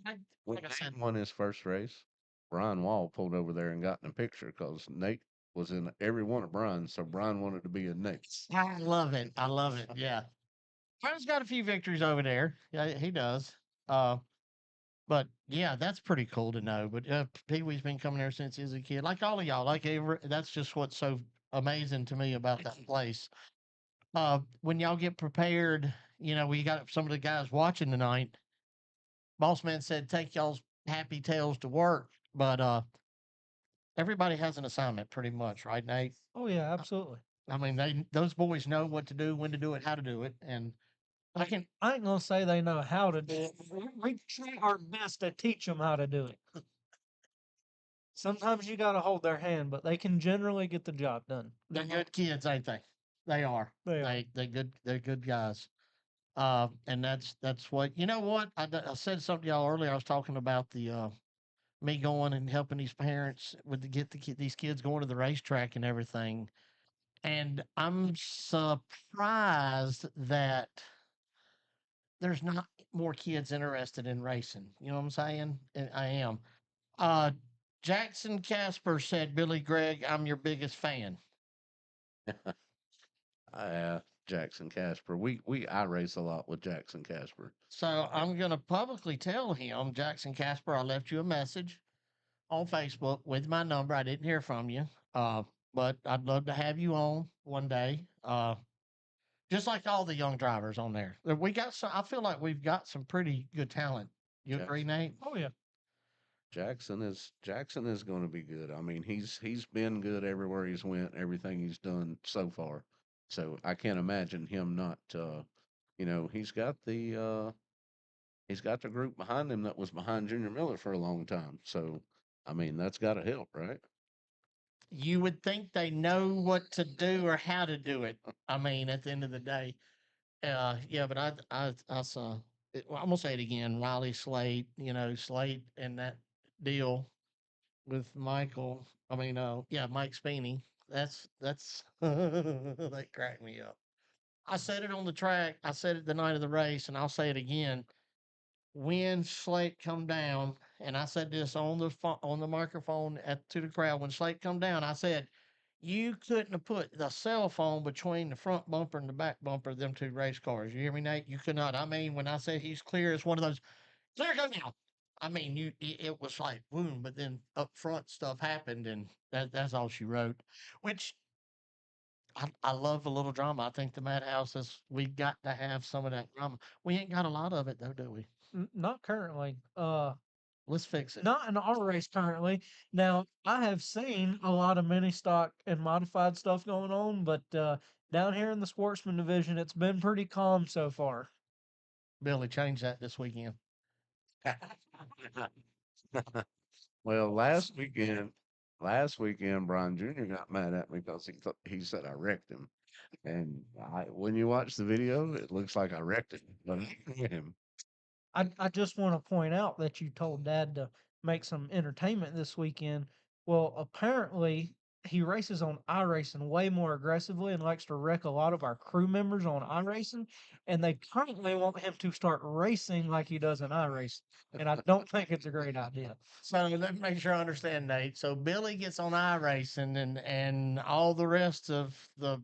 Like I said, Nate won his first race, Brian Wall pulled over there and got in a picture because Nate was in every one of Brian's, so Brian wanted to be in Nate's. I love it. I love it. Yeah. Brian's got a few victories over there. Yeah, he does. But yeah, that's pretty cool to know. But Pee Wee's been coming there since he was a kid, like all of y'all. That's just what's so amazing to me about that place. When y'all get prepared, we got some of the guys watching tonight. Boss Man said, take y'all's happy tails to work. But everybody has an assignment pretty much, right, Nate? Oh, yeah, absolutely. I mean, those boys know what to do, when to do it, how to do it. And I ain't going to say they know how to do it. We try our best to teach them how to do it. Sometimes you got to hold their hand, but they can generally get the job done. They're good kids, ain't they? They are. They are. They're good guys. And that's what I said something to y'all earlier. I was talking about the me going and helping these parents with these kids going to the racetrack and everything. And I'm surprised that there's not more kids interested in racing. You know what I'm saying? And I am. Jackson Casper said, Billy Gregg, I'm your biggest fan. Jackson Casper. I race a lot with Jackson Casper. So I'm gonna publicly tell him, Jackson Casper, I left you a message on Facebook with my number. I didn't hear from you. But I'd love to have you on one day. Just like all the young drivers on there. I feel like we've got some pretty good talent, You agree, Nate? Oh yeah. Jackson is going to be good. I mean, he's been good everywhere he's went, everything he's done so far. So I can't imagine him not. He's got the group behind him that was behind Junior Miller for a long time. So I mean, that's got to help, right? You would think they know what to do or how to do it. I mean, at the end of the day, yeah. But I saw. Well, I'm gonna say it again. Riley Slate, Slate and that deal with Michael. I mean, yeah, Mike Speeney. That's that cracked me up. I said it on the track. I said it the night of the race, and I'll say it again. When Slate come down, and I said this on the on the microphone to the crowd. When Slate come down, I said you couldn't have put the cell phone between the front bumper and the back bumper of them two race cars. You hear me, Nate? You could not. I mean, when I say he's clear, it's one of those clear go now. I mean, it was like boom, but then up front stuff happened, and that's all she wrote. Which I love a little drama. I think the Madhouse is we got to have some of that drama. We ain't got a lot of it though, do we? Not currently. Let's fix it. Not in our race currently. Now, I have seen a lot of mini stock and modified stuff going on, but down here in the sportsman division, it's been pretty calm so far. Billy, change that this weekend. Well, last weekend, Brian Jr. got mad at me because he said I wrecked him, and when you watch the video, it looks like I wrecked him. But I didn't him. I just want to point out that you told Dad to make some entertainment this weekend. Well, apparently he races on iRacing way more aggressively and likes to wreck a lot of our crew members on iRacing, and they currently want him to start racing like he does in iRacing, and I don't think it's a great idea. So let me make sure I understand, Nate. So Billy gets on iRacing and all the rest of the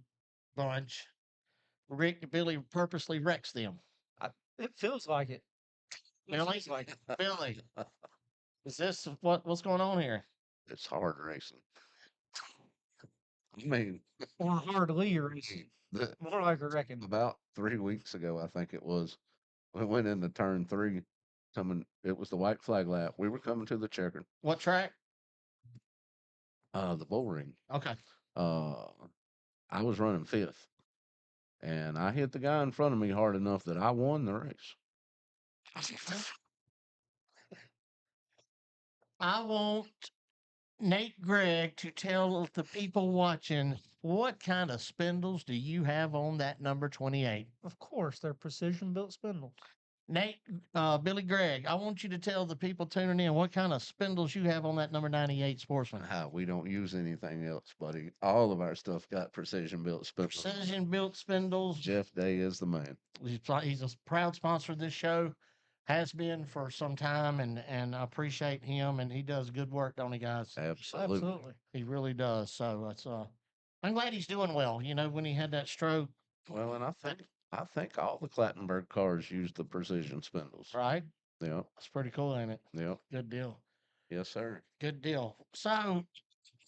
bunch, Billy purposely wrecks them. It feels like it. Billy, Billy, is this what's going on here? It's hard racing. I mean, Or hardly racing. More like a wrecking. about 3 weeks ago, I think it was, we went into turn 3. It was the white flag lap. We were coming to the checker. What track? The bull ring. Okay. I was running 5th, and I hit the guy in front of me hard enough that I won the race. I want Nate Gregg to tell the people watching what kind of spindles do you have on that number 28? Of course, they're precision built spindles. Nate, Billy Gregg, I want you to tell the people tuning in what kind of spindles you have on that number 98 Sportsman. We don't use anything else, buddy. All of our stuff got precision built spindles. Precision built spindles. Jeff Day is the man. He's a proud sponsor of this show, has been for some time, and I appreciate him, and he does good work, don't he, guys? Absolutely. He really does. So it's I'm glad he's doing well. When he had that stroke. Well, and I think all the Clattenburg cars use the precision spindles. Right? Yeah. That's pretty cool, ain't it? Yeah. Good deal. Yes, sir. Good deal. So,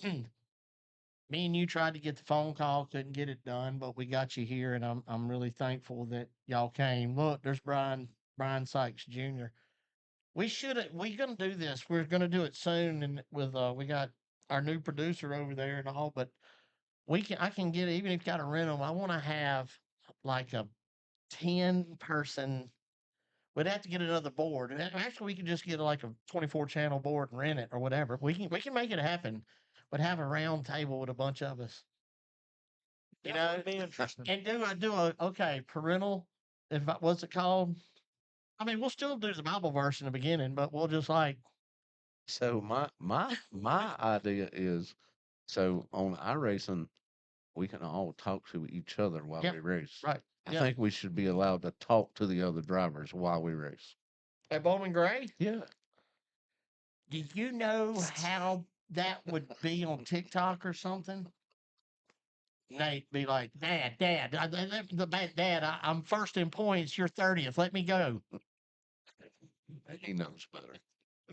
me and you tried to get the phone call, couldn't get it done, but we got you here, and I'm really thankful that y'all came. Look, there's Brian Sykes Jr. We're gonna do this. We're gonna do it soon, and with we got our new producer over there and all, but I can get it, even if you gotta rent them. I want to have like a 10-person. We'd have to get another board. And actually, we could just get like a 24-channel board and rent it or whatever. We can make it happen, but have a round table with a bunch of us. That would be interesting. And do a parental. What's it called? I mean, we'll still do the Bible verse in the beginning, but we'll just So my idea is, so on iRacing, we can all talk to each other while we race. Right. I think we should be allowed to talk to the other drivers while we race. At Bowman Gray? Yeah. Do you know how that would be on TikTok or something? Nate be like, Dad, I'm first in points. You're 30th. Let me go. He knows better.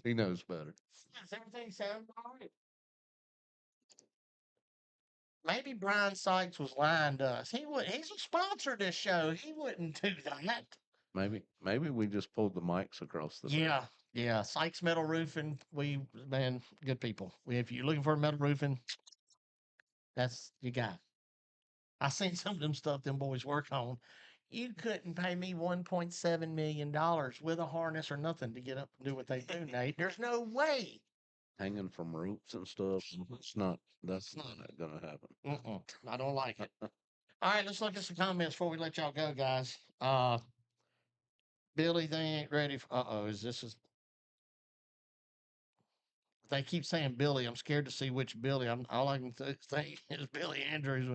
He knows better. Does everything sound all right? Maybe Brian Sykes was lying to us. He's a sponsor of this show. He wouldn't do that. Maybe we just pulled the mics across the. Yeah, yeah. Sykes Metal Roofing. Man, good people. If you're looking for metal roofing, that's your guy. I seen some of them stuff them boys work on. You couldn't pay me $1.7 million with a harness or nothing to get up and do what they do, Nate. There's no way. Hanging from roofs and stuff. That's not gonna happen. I don't like it. All right, let's look at some comments before we let y'all go, guys. Billy, they ain't ready. They keep saying Billy. I'm scared to see which Billy. All I can think is Billy Andrews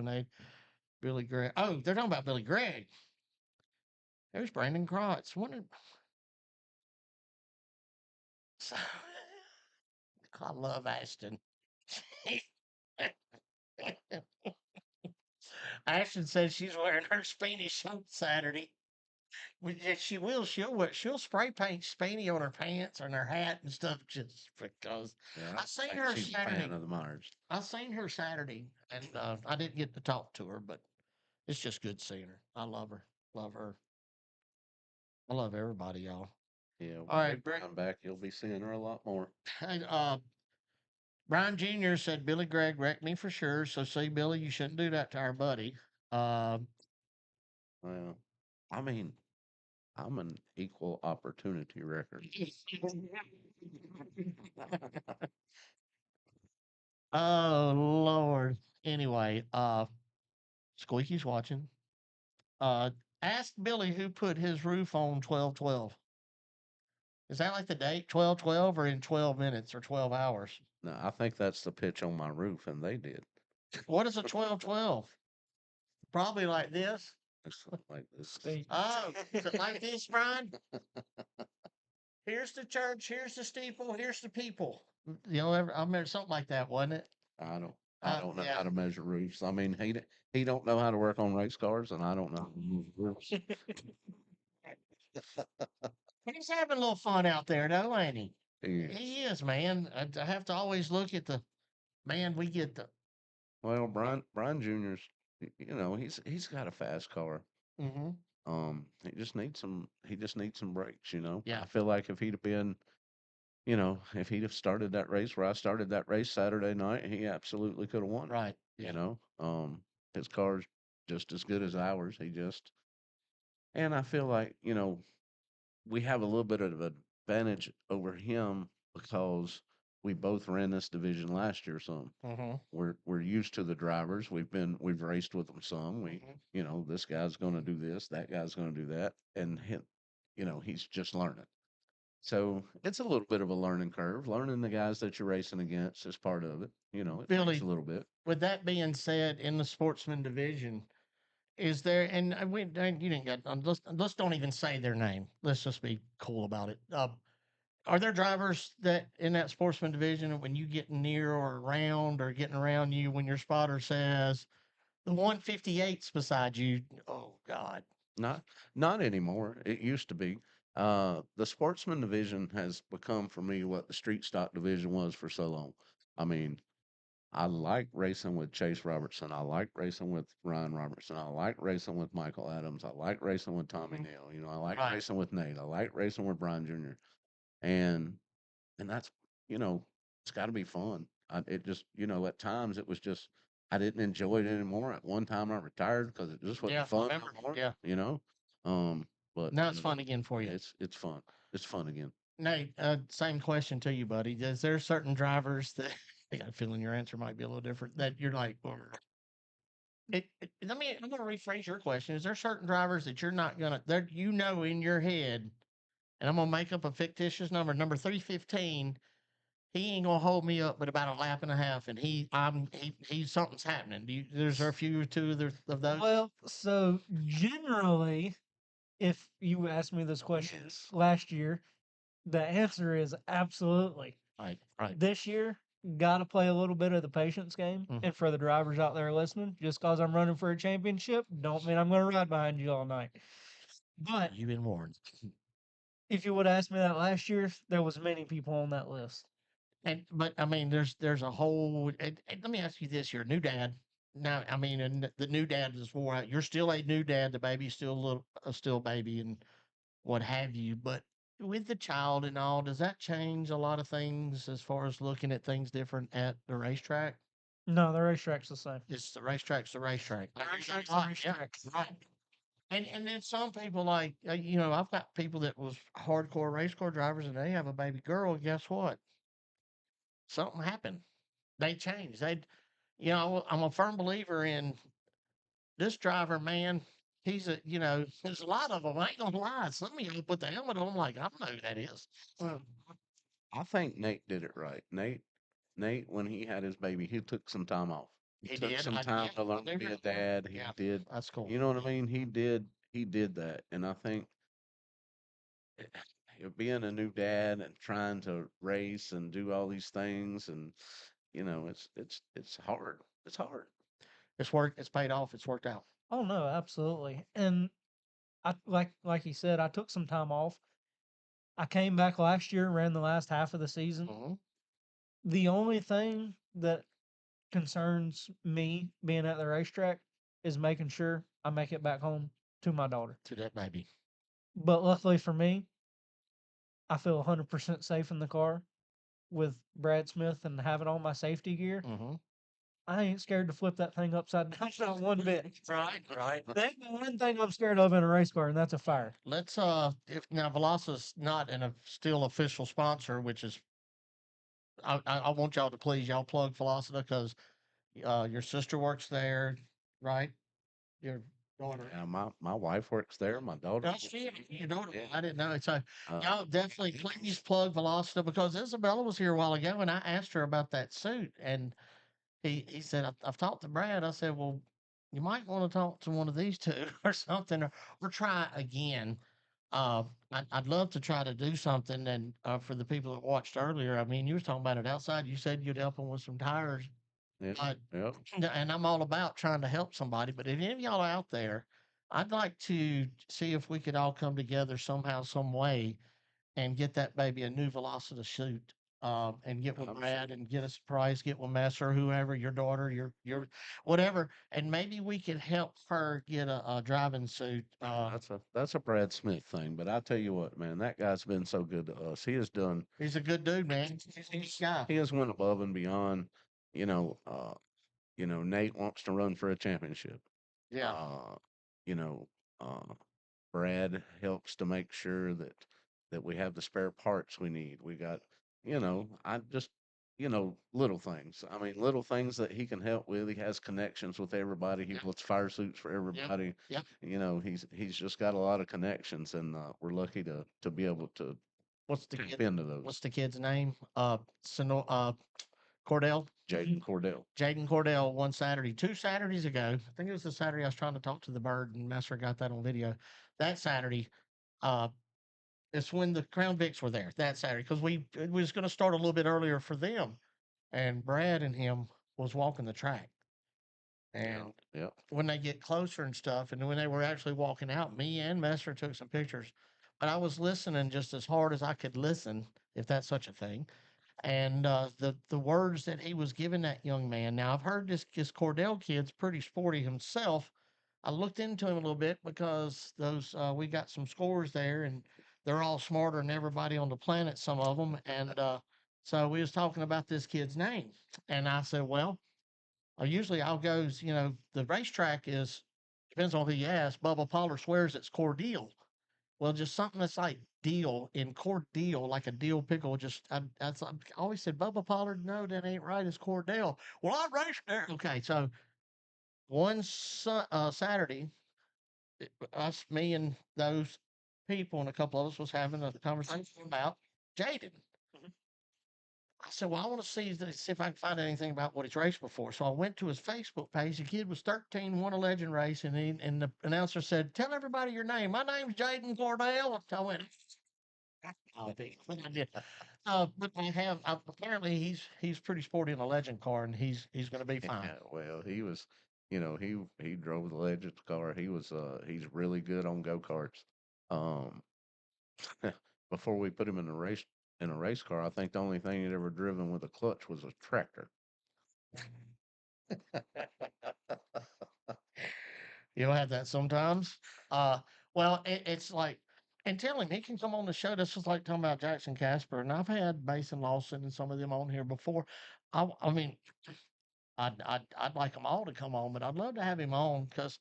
Billy Gregg. Oh, they're talking about Billy Gregg. There's Brandon Krotz. So, I love Ashton. Ashton said she's wearing her Speedy shirt Saturday. Yeah, she will. She'll spray paint Speedy on her pants and her hat and stuff just because. Yeah, I seen think her she's a Saturday. fan of the Myers. I seen her Saturday, and I didn't get to talk to her, but it's just good seeing her. I love her. Love her. I love everybody, y'all. Yeah. All right, When Brian back, you'll be seeing her a lot more. Hey, Brian Jr. said Billy Gregg wrecked me for sure. So see, Billy, you shouldn't do that to our buddy. Well, I mean, I'm an equal opportunity record. Oh Lord. Anyway, Squeaky's watching. Ask Billy who put his roof on 12/12. Is that like the date 12/12 or in 12 minutes or 12 hours? No, I think that's the pitch on my roof, and they did. What is a 12/12? Probably like this. It's like this. Oh, is it like this, Brian? Here's the church, here's the steeple, here's the people. I remember something like that, wasn't it? I don't know yeah. how to measure roofs. I mean, he don't know how to work on race cars, and I don't know how to measure roofs. He's having a little fun out there, though, ain't he? He is. He is, man. I have to always look at we get the. Well, Brian Jr.'s, he's got a fast car. Mm-hmm. He just needs some brakes, Yeah. I feel like if he'd have been, if he'd have started that race where I started that race Saturday night, he absolutely could have won. Right. His car's just as good as ours. And I feel like, we have a little bit of an advantage over him because we both ran this division last year some. Mm-hmm. We're used to the drivers. We've raced with them some. This guy's going to do this, that guy's going to do that, and he's just learning. So it's a little bit of a learning curve. Learning the guys that you're racing against is part of it. It Billy, takes a little bit. With that being said, in the sportsman division, is there? And you didn't get. Let's don't even say their name. Let's just be cool about it. Are there drivers that in that sportsman division, when you get near or around or getting around you, when your spotter says the 158's beside you? Oh God. Not anymore. It used to be. The sportsman division has become for me what the street stock division was for so long. I mean, I like racing with Chase Robertson. I like racing with Ryan Robertson. I like racing with Michael Adams. I like racing with Tommy Neal. I like Right. racing with Nate. I like racing with Brian Jr. And that's it's got to be fun. It just at times it was just I didn't enjoy it anymore. At one time I retired because it just wasn't fun anymore. Yeah. But now it's fun again for you. It's fun. It's fun again. Nate, same question to you, buddy. Is there certain drivers that I got a feeling your answer might be a little different that you're like, I'm gonna rephrase your question. Is there certain drivers that you're not gonna in your head, and I'm gonna make up a fictitious number 315. He ain't gonna hold me up but about a lap and a half, and he's something's happening. There's a few or two of those. Well, so generally, if you asked me this question last year, the answer is absolutely. Right. This year, got to play a little bit of the patience game. And for the drivers out there listening, just because I'm running for a championship, don't mean I'm going to ride behind you all night. But you've been warned. If you would have asked me that last year, there was many people on that list. But I mean, there's a whole. And let me ask you this: you're a new dad now. I mean, and the new dad is wore out. You're still a new dad. The baby's still still a baby, and what have you. But with the child and all, does that change a lot of things as far as looking at things different at the racetrack? No, the racetrack's the same. It's the racetrack's the racetrack. The I hear that a racetrack's the lot. Yeah, racetrack. right. And then some people like I've got people that was hardcore race car drivers and they have a baby girl. And guess what? Something happened. They changed. I'm a firm believer in this driver, man. There's a lot of them. I ain't gonna lie. Some of you put the helmet on, like, I don't know who that is. I think Nate did it right. Nate, when he had his baby, he took some time off. He He took did. some time to I learn to do be a remember. dad. He Yeah, did, that's cool. you know what I mean? He did that. And I think being a new dad and trying to race and do all these things and it's hard. It's hard. It's worked. It's paid off. It's worked out. Oh no, absolutely. And I like he said, I took some time off. I came back last year, ran the last half of the season. Mhm. The only thing that concerns me being at the racetrack is making sure I make it back home to my daughter. To that baby. But luckily for me, I feel 100% safe in the car with Brad Smith and having all my safety gear. Mm-hmm. I ain't scared to flip that thing upside down, not one bit. Right. That's the one thing I'm scared of in a race car, and that's a fire. Let's if now Veloci's not a still official sponsor, which is I want y'all to please y'all plug Velocita because your sister works there, right? Your daughter. Yeah, my wife works there. My daughter. Oh, shit, your daughter. Yeah. I didn't know. So Uh, y'all definitely please plug Velocita because Isabella was here a while ago and I asked her about that suit and he said I've talked to Brad. I said, well, you might want to talk to one of these two or something or try again. I'd love to try to do something and for the people that watched earlier. I mean, you was talking about it outside. You said you'd help them with some tires. yeah, But yeah. and I'm all about trying to help somebody. But if any of y'all are out there, I'd like to see if we could all come together somehow, some way, and get that baby a new Velocity suit. And get with I'm Brad sure. and get us a price, get with Messer, whoever, your daughter, your whatever, and maybe we could help her get a driving suit. That's a Brad Smith thing. But I tell you what, man, that guy's been so good to us. He has done. He's a good dude, man. He's a nice guy. He has went above and beyond. You know, Nate wants to run for a championship. Yeah. You know, Brad helps to make sure that we have the spare parts we need. We got, I just, little things. I mean, little things that he can help with. He has connections with everybody. He Yeah. puts fire suits for everybody. Yep. He's just got a lot of connections, and we're lucky to be able to What's the tap kid? into those. What's the kid's name? Cordell. Jaden Cordell. Jaden Cordell one Saturday, 2 Saturdays ago. I think it was the Saturday I was trying to talk to the bird and Messer got that on video. That Saturday, uh, it's when the Crown Vics were there that Saturday because we was going to start a little bit earlier for them, and Brad and him was walking the track. And Yeah. when they get closer and stuff, and when they were actually walking out, me and Messer took some pictures. But I was listening just as hard as I could listen, if that's such a thing. And the words that he was giving that young man. Now I've heard this Cordell kid's pretty sporty himself. I looked into him a little bit because those we got some scores there, and they're all smarter than everybody on the planet. Some of them, and so we was talking about this kid's name, and I said, well, usually I'll go. The racetrack is depends on who you ask. Bubba Pollard swears it's Cordeal. Well, just something that's like deal in Cordell, like a dill pickle. I always said Bubba Pollard. No, that ain't right. It's Cordell. Well, I raced there. Okay, so one Saturday, me and those people and a couple of us was having a conversation about Jaden. I said, well, I want to see if I can find anything about what he's raced before. So I went to his Facebook page. The kid was 13, won a legend race, and the announcer said, tell everybody your name. My name's Jaden Cordell. I went, I did. But apparently he's pretty sporty in a legend car, and he's going to be fine. Yeah, well, he was, he drove the Legends car. He's really good on go-karts. Um, before we put him in a race car, I think the only thing he'd ever driven with a clutch was a tractor. You'll have that sometimes. Well, it's like and tell him he can come on the show. This was like talking about Jackson Casper, and I've had Mason Lawson and some of them on here before. I mean, I'd like them all to come on, but I'd love to have him on because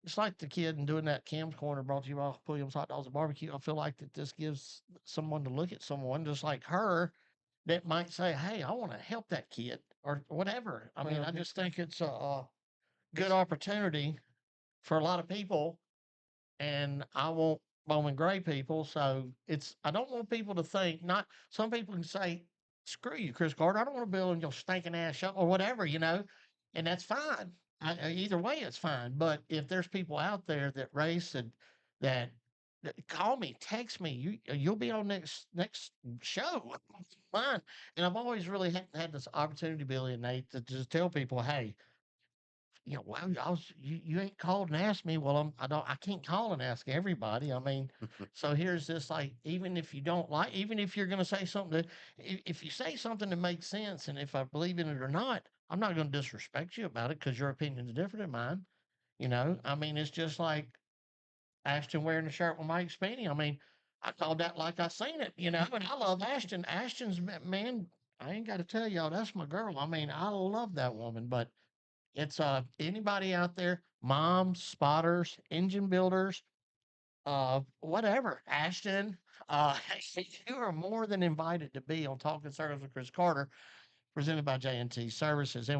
it's like the kid and doing that Cam's Corner brought to you by Williams Hot Dogs and Barbecue. I feel like that this gives someone to look at someone just like her that might say, "Hey, I want to help that kid," or whatever. I mean, Well, I just think it's a good opportunity for a lot of people, and I want Bowman Gray people. So I don't want people to think, not some people can say, screw you, Chris Carter. I don't want to build your stinking ass show or whatever, and that's fine. Either way, it's fine. But if there's people out there that race and that, call me, text me, you'll be on next show. Fine. And I've always really had this opportunity, Billy and Nate, to just tell people, hey, well, you ain't called and asked me. Well, I can't call and ask everybody. I mean, so here's this, like, even if you don't like, even if you're going to say something that, if you say something that makes sense, and if I believe in it or not, I'm not going to disrespect you about it because your opinion is different than mine. I mean, it's just like Ashton wearing a shirt with Mike Spinny. I mean, I called that like I seen it, and I love Ashton. Ashton's, man, I ain't got to tell y'all, that's my girl. I mean, I love that woman, but it's anybody out there, moms, spotters, engine builders, whatever, Ashton, you are more than invited to be on Talking Service with Chris Carter, presented by J&T Services. And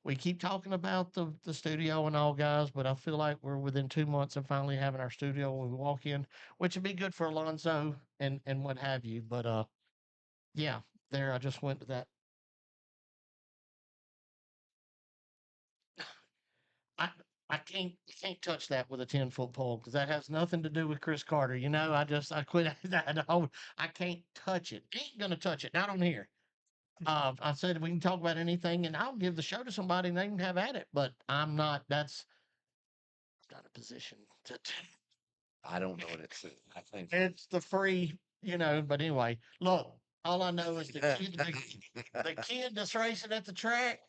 we keep talking about the studio and all, guys, but I feel like we're within 2 months of finally having our studio when we walk in, which would be good for Alonzo and what have you. But yeah, there I just went to that. I I can't touch that with a 10-foot pole because that has nothing to do with Chris Carter. I quit that. I can't touch it. Ain't gonna touch it. Not on here. I said we can talk about anything, and I'll give the show to somebody, and they can have at it. But I'm not. That's not a position to. I don't know what it's. I think. It's the free, But anyway, look. All I know is the kid that's racing at the track.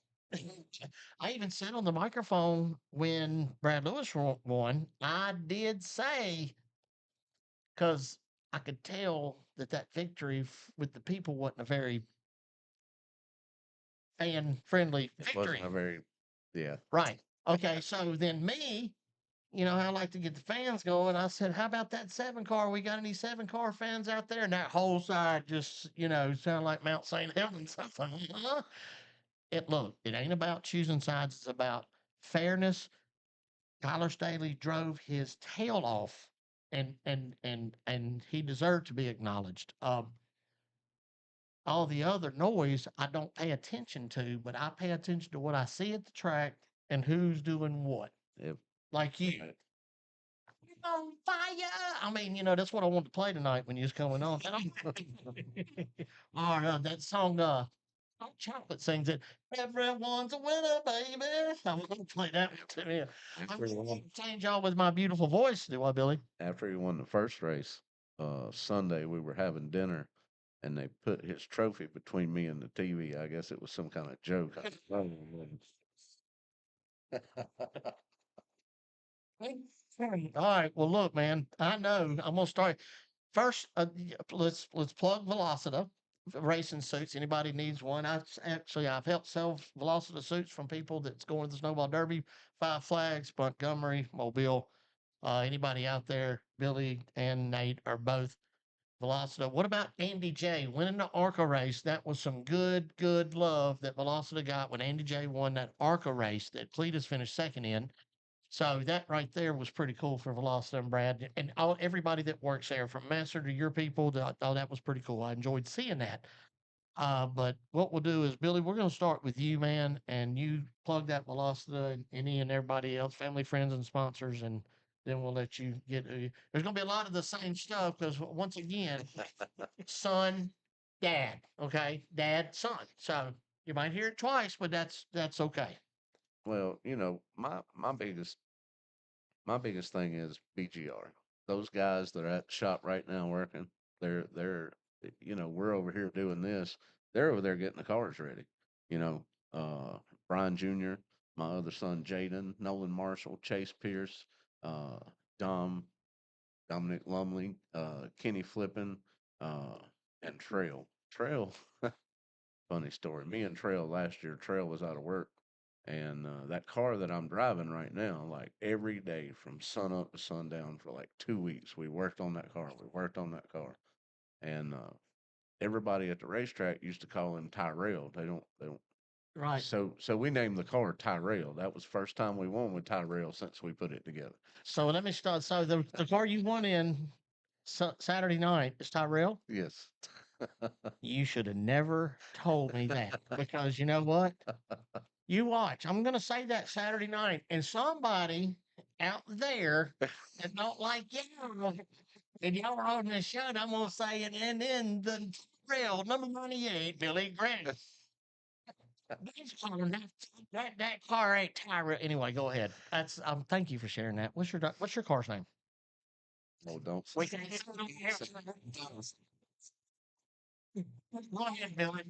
I even said on the microphone when Brad Lewis won, I did say, because I could tell that victory with the people wasn't a very fan friendly It wasn't victory. a very, yeah. Right. Okay. So then me, I like to get the fans going. I said, how about that 7-car? We got any 7-car fans out there? And that whole side just, sound like Mount St. Helens. I thought, huh? It ain't about choosing sides. It's about fairness. Tyler Staley drove his tail off, and he deserved to be acknowledged. All the other noise I don't pay attention to, but I pay attention to what I see at the track and who's doing what. Yep. Like you. Right. You're on fire. I mean, that's what I want to play tonight when you're coming on. Or that song, Chocolate sings it. Everyone's a winner, baby. I'm gonna play that one too. Yeah. I'm After he gonna won, change y'all with my beautiful voice, do I, Billy? after he won the first race, Sunday we were having dinner, and they put his trophy between me and the TV. I guess it was some kind of joke. All right. Well, look, man. I know. I'm gonna start first. Let's plug Velocita racing suits. Anybody needs one? I've helped sell Velocita suits from people that's going to the Snowball Derby, Five Flags, Montgomery, Mobile. Anybody out there? Billy and Nate are both Velocita. What about Andy J winning the ARCA race? That was some good love that Velocita got when Andy J won that ARCA race that Cletus finished second in. So that right there was pretty cool for Velocita and Brad and everybody that works there, from Messer to your people. I thought that was pretty cool. I enjoyed seeing that. But what we'll do is, Billy, we're going to start with you, man, and you plug that Velocita and any and everybody else, family, friends, and sponsors, and then we'll let you get. There's going to be a lot of the same stuff because once again, son, dad. Okay, dad, son. So you might hear it twice, but that's okay. Well, my biggest thing is BGR. Those guys that are at the shop right now working, they're we're over here doing this. They're over there getting the cars ready. You know, Brian Jr., my other son Jaden, Nolan Marshall, Chase Pierce, Dom, Dominic Lumley, Kenny Flippin, and Trail. Trail, funny story. Me and Trail last year, Trail was out of work. And that car that I'm driving right now, like every day from sun up to sundown for like 2 weeks, we worked on that car. We worked on that car. And everybody at the racetrack used to call him Tyrell. They don't. Right. So we named the car Tyrell. That was first time we won with Tyrell since we put it together. So let me start. So the car you won in Saturday night is Tyrell. Yes. You should have never told me that because you know what? You watch. I'm gonna say that Saturday night, and somebody out there that don't like y'all, and y'all are on the show, and I'm gonna say it, and then the Tyrell number 98, Billy Grant. That car ain't Tyrell. Anyway, go ahead. That's thank you for sharing that. What's your car's name? Oh, don't We say can it. go ahead, Billy.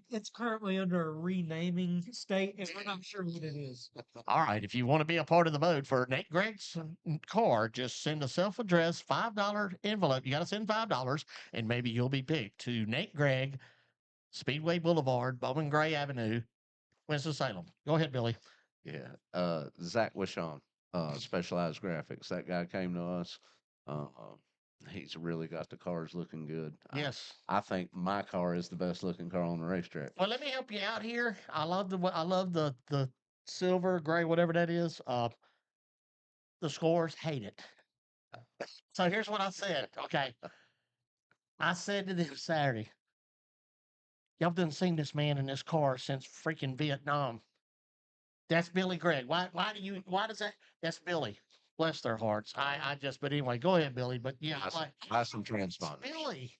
It's currently under a renaming state, and we're not sure what it is. All right, if you want to be a part of the vote for Nate Gregg's car, just send a self-addressed $5 envelope. You got to send $5, and maybe you'll be picked to Nate Gregg, Speedway Boulevard, Bowman Gray Avenue, Winston-Salem. Go ahead, Billy. Yeah. Zach Wishon, Specialized Graphics. That guy came to us. Uh, he's really got the cars looking good. Yes. I think my car is the best looking car on the racetrack. Well, let me help you out here. I love the silver, gray, whatever that is. The scores hate it. So here's what I said. Okay. I said to them Saturday, y'all done seen this man in this car since freaking Vietnam. That's Billy Gregg. Why does that's Billy. Bless their hearts. But anyway, go ahead, Billy. But yeah, Buy some it's transponders. Billy.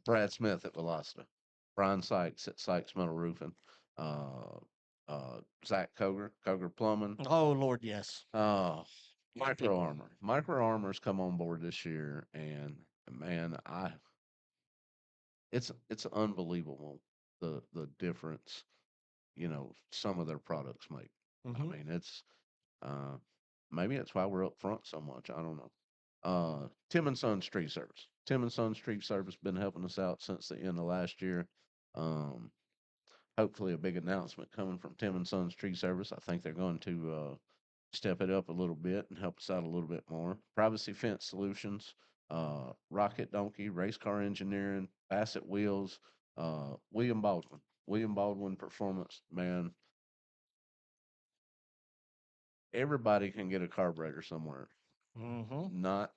Brad Smith at Velocita. Brian Sykes at Sykes Metal Roofing. Zach Koger Plumbing. Oh Lord, yes. Micro Armor. Micro Armor's come on board this year, and man, it's unbelievable the difference, some of their products make. I mean, it's maybe it's why we're up front so much. I don't know. Tim and Son Street Service. Tim and Son Street Service been helping us out since the end of last year. Hopefully a big announcement coming from Tim and Son Street Service. I think they're going to step it up a little bit and help us out a little bit more. Privacy Fence Solutions, Rocket Donkey, Race Car Engineering, Bassett Wheels, William Baldwin Performance, man. Everybody can get a carburetor somewhere. Not.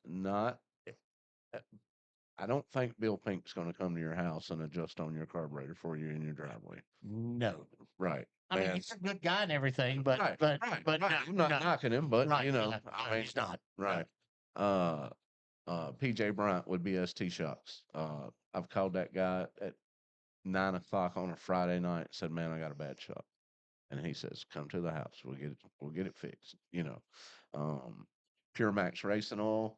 I don't think Bill Pink's going to come to your house and adjust on your carburetor for you in your driveway. No. Right. I mean, he's a good guy and everything, but Right. no, I'm not knocking him, but right, I mean, he's not. right. PJ Bryant with BST Shocks. I've called that guy at 9 o'clock on a Friday night and said, "Man, I got a bad shock." And he says, "Come to the house. We'll get it fixed." Pure Max Racing Oil.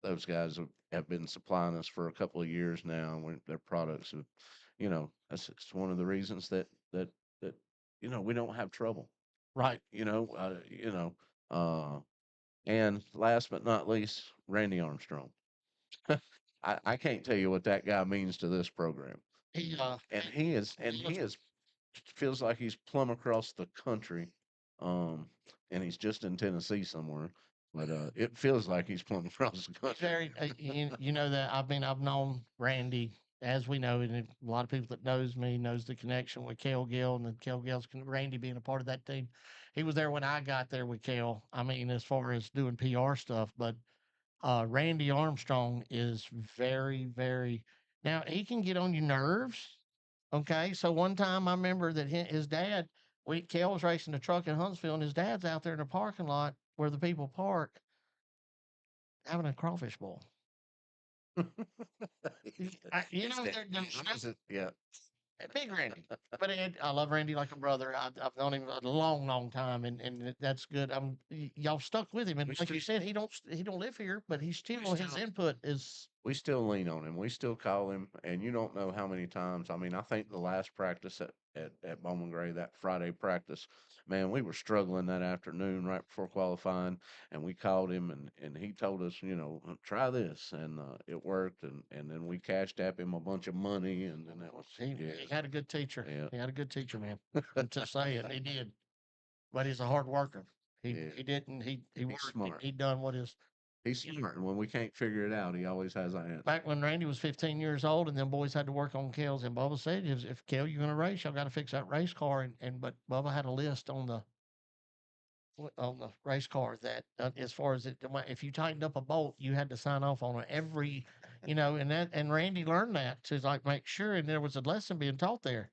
Those guys have been supplying us for a couple of years now. Their products have, that's it's one of the reasons that we don't have trouble. Right. And last but not least, Randy Armstrong. I can't tell you what that guy means to this program. He feels like he's plumb across the country, and he's just in Tennessee somewhere. But it feels like he's plumb across the country. very, you know that I've known Randy, as we know, and a lot of people that knows me knows the connection with Kel Gill and Kel Gill's Randy being a part of that team. He was there when I got there with Kel. I mean, as far as doing PR stuff, but Randy Armstrong is very, very. Now he can get on your nerves. Okay, so one time I remember that his dad, Kel was racing a truck in Huntsville, and his dad's out there in the parking lot where the people park, having a crawfish boil. Yeah. Big Randy, but I love Randy like a brother. I've known him a long, long time, and that's good. Y'all stuck with him, and like you said, he don't live here, but he's still his input is. We still lean on him. We still call him, and you don't know how many times. I mean, I think the last practice at Bowman Gray that Friday practice. Man, we were struggling that afternoon right before qualifying, and we called him, and he told us, try this, and it worked, and then we cashed app him a bunch of money, and then that was He had a good teacher. Yeah. He had a good teacher, man. I'm just saying, he did. But he's a hard worker. Yeah. He didn't. He He's worked. smart. He done what his He's smart, and when we can't figure it out, he always has an answer. back when Randy was 15 years old, and them boys had to work on Kale's. And Bubba said, "If Kale, you're gonna race, y'all got to fix that race car." But Bubba had a list on the race car that as far as if you tightened up a bolt, you had to sign off on it every, and Randy learned that to like make sure. And there was a lesson being taught there.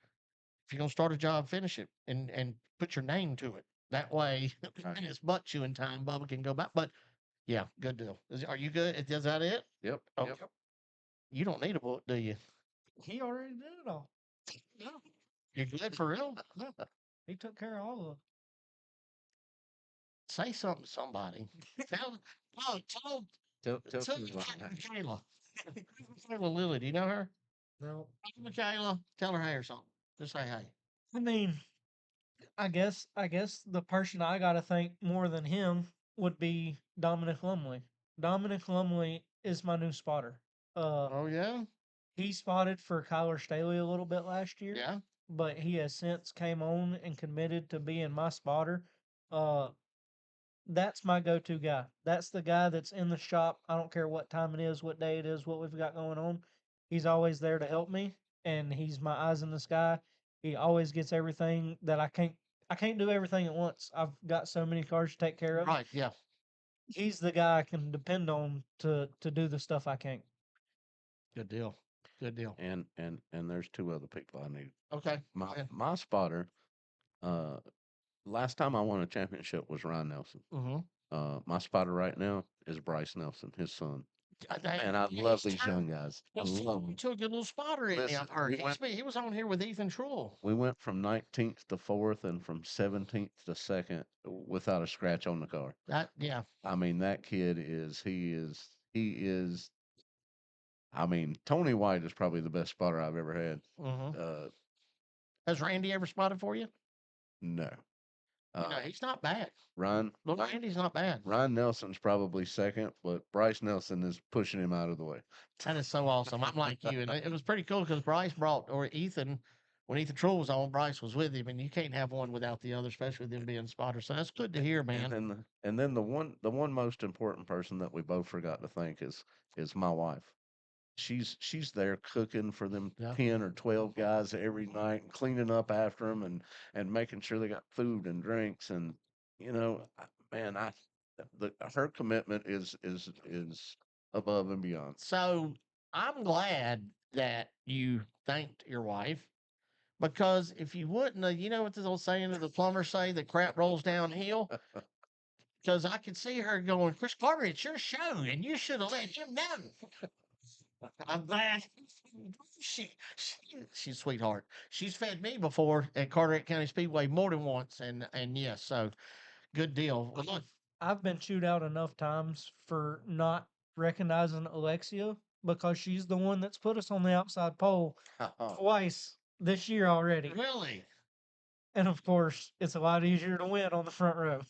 If you're gonna start a job, finish it and put your name to it. That way, when it's butt chewing time, Bubba can go back. But yeah, good deal. Are you good? Is that it? Yep. Okay. You don't need a book, do you? He already did it all. You're good for real? He took care of all of it. Say something to somebody. Tell Tell Michaela. Michaela Lilly, do you know her? No. Michaela, tell her hey or something. Just say hey. I mean, I guess the person I gotta thank more than him would be Dominic Lumley. Dominic Lumley is my new spotter. Oh yeah? He spotted for Kyler Staley a little bit last year. Yeah. But he has since came on and committed to being my spotter. That's my go-to guy. That's the guy that's in the shop. I don't care what time it is, what day it is, what we've got going on. He's always there to help me, and he's my eyes in the sky. He always gets everything that I can't do everything at once. I've got so many cars to take care of. Right, yeah. He's the guy I can depend on to do the stuff I can't. Good deal. Good deal. And there's two other people I need. Okay. My spotter, last time I won a championship was Ryan Nelson. Mm-hmm. My spotter right now is Bryce Nelson, his son. And I Yeah, love he's these young guys. I love them. took a little spotter in Listen, there. we He was on here with Ethan Trull. We went from 19th to 4th and from 17th to 2nd without a scratch on the car. Yeah. I mean, that kid I mean, Tony White is probably the best spotter I've ever had. Mm-hmm. Has Randy ever spotted for you? No. No, he's not bad. Ryan Randy's not bad. Ryan Nelson's probably second, but Bryce Nelson is pushing him out of the way. That is so awesome. I'm like you, and it was pretty cool because Bryce Ethan, when Ethan Trull was on, Bryce was with him, and you can't have one without the other, especially with them being spotters. So that's good to hear, man. And then the one most important person that we both forgot to thank is my wife. She's there cooking for them 10 or 12 guys every night and cleaning up after them and making sure they got food and drinks and man, her commitment is above and beyond. So I'm glad that you thanked your wife, because if you wouldn't, you know what this old saying of the plumbers say, that crap rolls downhill. Because I could see her going, Chris Carter, it's your show, and you should have let him know. I'm glad she's a sweetheart. She's fed me before at Carteret County Speedway more than once, and yes, so good deal. Well, look, I've been chewed out enough times for not recognizing Alexia because she's the one that's put us on the outside pole twice this year already. Really? And of course, it's a lot easier to win on the front row.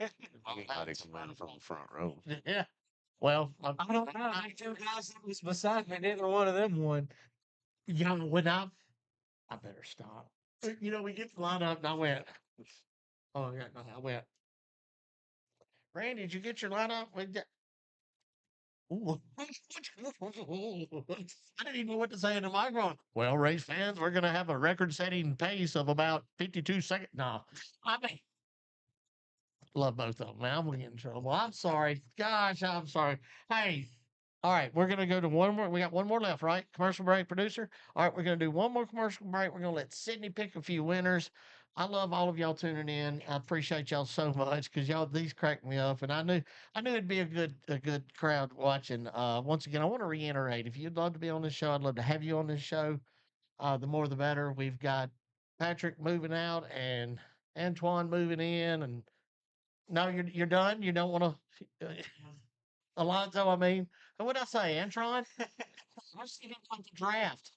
Anybody can win from the front row. Yeah. Well, I don't know. The two guys that was beside me, neither one of them won. When I better stop. We get the lineup, and I went, oh, yeah, no, I went, Randy, did you get your lineup? Ooh. I didn't even know what to say in the microphone. Well, race fans, we're going to have a record-setting pace of about 52 seconds. No, I mean, love both of them, man. I'm going to get in trouble. I'm sorry. Gosh, I'm sorry. Hey, all right, we're going to go to one more. We got one more left, right? Commercial break, producer. All right, we're going to do one more commercial break. We're going to let Sydney pick a few winners. I love all of y'all tuning in. I appreciate y'all so much because these crack me up, and I knew it'd be a good crowd watching. Once again, I want to reiterate: if you'd love to be on this show, I'd love to have you on this show. The more, the better. We've got Patrick moving out and Antoine moving in, and no, you're done. You don't want to. Alonzo, I mean, what did I say, Antron? I just didn't want the draft.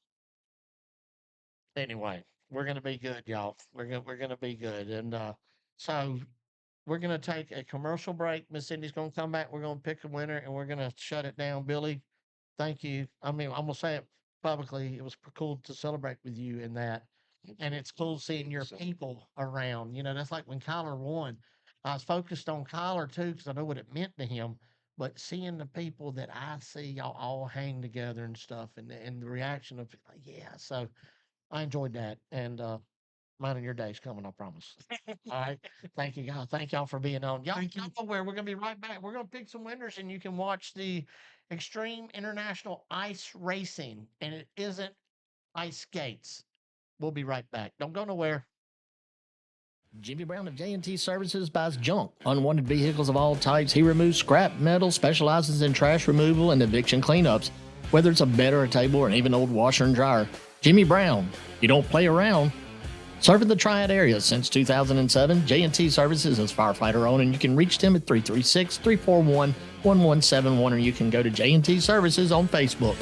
Anyway. we're gonna be good, y'all. We're gonna be good. And so we're gonna take a commercial break. Miss Cindy's gonna come back. We're gonna pick a winner and we're gonna shut it down. Billy, thank you. I mean, I'm gonna say it publicly. It was cool to celebrate with you in that. And it's cool seeing your people around. You know, that's like when Kyler won. I was focused on Kyler too because I know what it meant to him. But seeing the people that I see y'all all hang together and stuff, and the reaction of yeah, so I enjoyed that. And mine and your day's coming, I promise. All right. Thank you, guys. Thank y'all for being on. Y'all, Thank you. don't go nowhere. We're gonna be right back. We're gonna pick some winners, and you can watch the Extreme International Ice Racing, and it isn't ice skates. We'll be right back. Don't go nowhere. Jimmy Brown of J&T Services buys junk, unwanted vehicles of all types. He removes scrap metal, specializes in trash removal and eviction cleanups. Whether it's a bed or a table or an even old washer and dryer, Jimmy Brown, you don't play around. Serving the Triad area since 2007, J&T Services is firefighter owned, and you can reach them at 336-341-1171, or you can go to J&T Services on Facebook.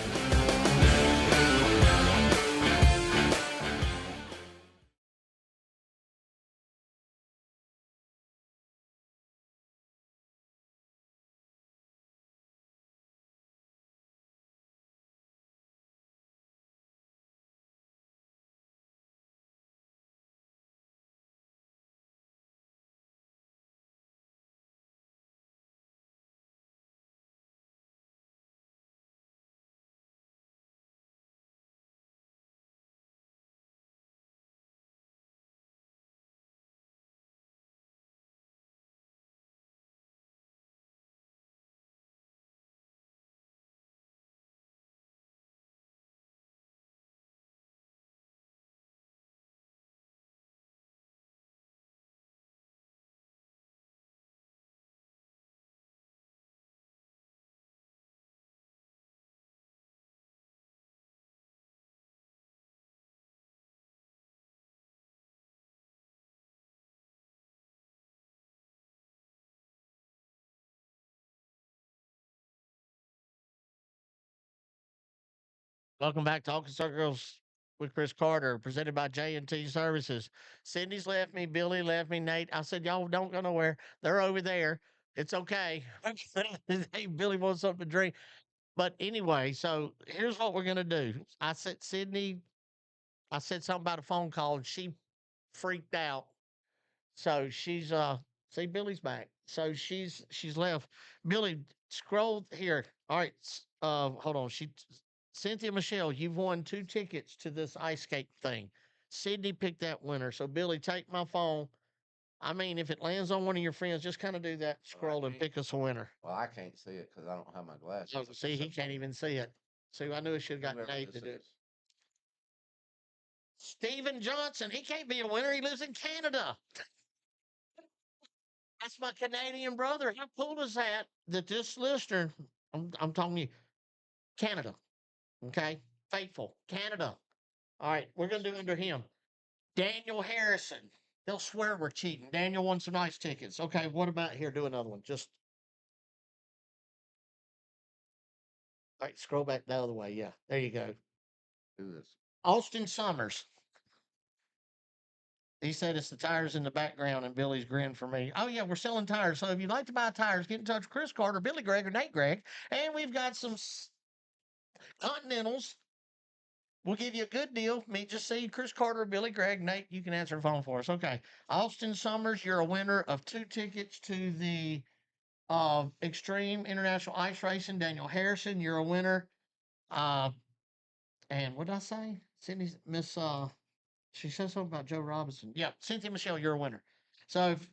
Welcome back to Talking Circles with Chris Carter, presented by J&T Services. Cindy's left me, Billy left me, Nate. I said, y'all don't go nowhere. They're over there. It's okay. Hey, Billy wants something to drink. But anyway, so here's what we're gonna do. I said Sydney, I said something about a phone call and she freaked out. So she's see Billy's back. So she's left. Billy, scroll here. All right. Hold on. Cynthia Michelle, you've won 2 tickets to this ice skate thing. Sydney picked that winner. So Billy, take my phone. I mean, if it lands on one of your friends, just kind of do that scroll and pick us a winner. Well, I can't see it because I don't have my glasses. Oh, see, he can't even see it. See, I knew I should have got Whoever Nate to this do it. is. Stephen Johnson, he can't be a winner. He lives in Canada. That's my Canadian brother. How cool is that? That this listener, I'm talking you, Canada. Okay, faithful Canada. All right, we're gonna do under him. Daniel Harrison. They'll swear we're cheating. Daniel won some nice tickets. Okay, what about here? Do another one. Just all right. Scroll back the other way. Yeah, there you go. Do this. Austin Summers. He said it's the tires in the background, and Billy's grin for me. Oh, yeah, we're selling tires. So if you'd like to buy tires, get in touch with Chris Carter, Billy Gregg, or Nate Gregg. And we've got some Continentals. We'll give you a good deal. Me just see Chris Carter, Billy Gregg, Nate. You can answer the phone for us. Okay. Austin Summers, you're a winner of 2 tickets to the Extreme International Ice Racing. Daniel Harrison, you're a winner. And what did I say? Sydney's Miss she said something about Joe Robinson. Yeah, Cynthia Michelle, you're a winner. So if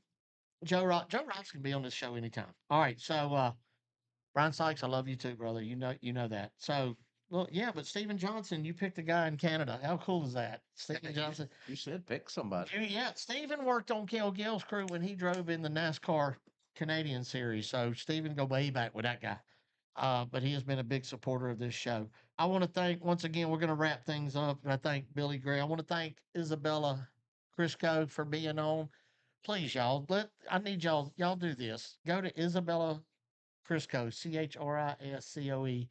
Joe Robinson can be on this show anytime. All right, so Brian Sykes, I love you too, brother. You know that. So well, yeah, but Stephen Johnson, you picked a guy in Canada. How cool is that? Stephen Johnson. You said pick somebody. Yeah, Stephen worked on Kel Gill's crew when he drove in the NASCAR Canadian series. So Stephen go way back with that guy. But he has been a big supporter of this show. I want to thank once again. We're going to wrap things up, and I thank Billy Gray. I want to thank Isabella Crisco for being on. Please, y'all, I need y'all do this. Go to Isabella Crisco, Chriscoe,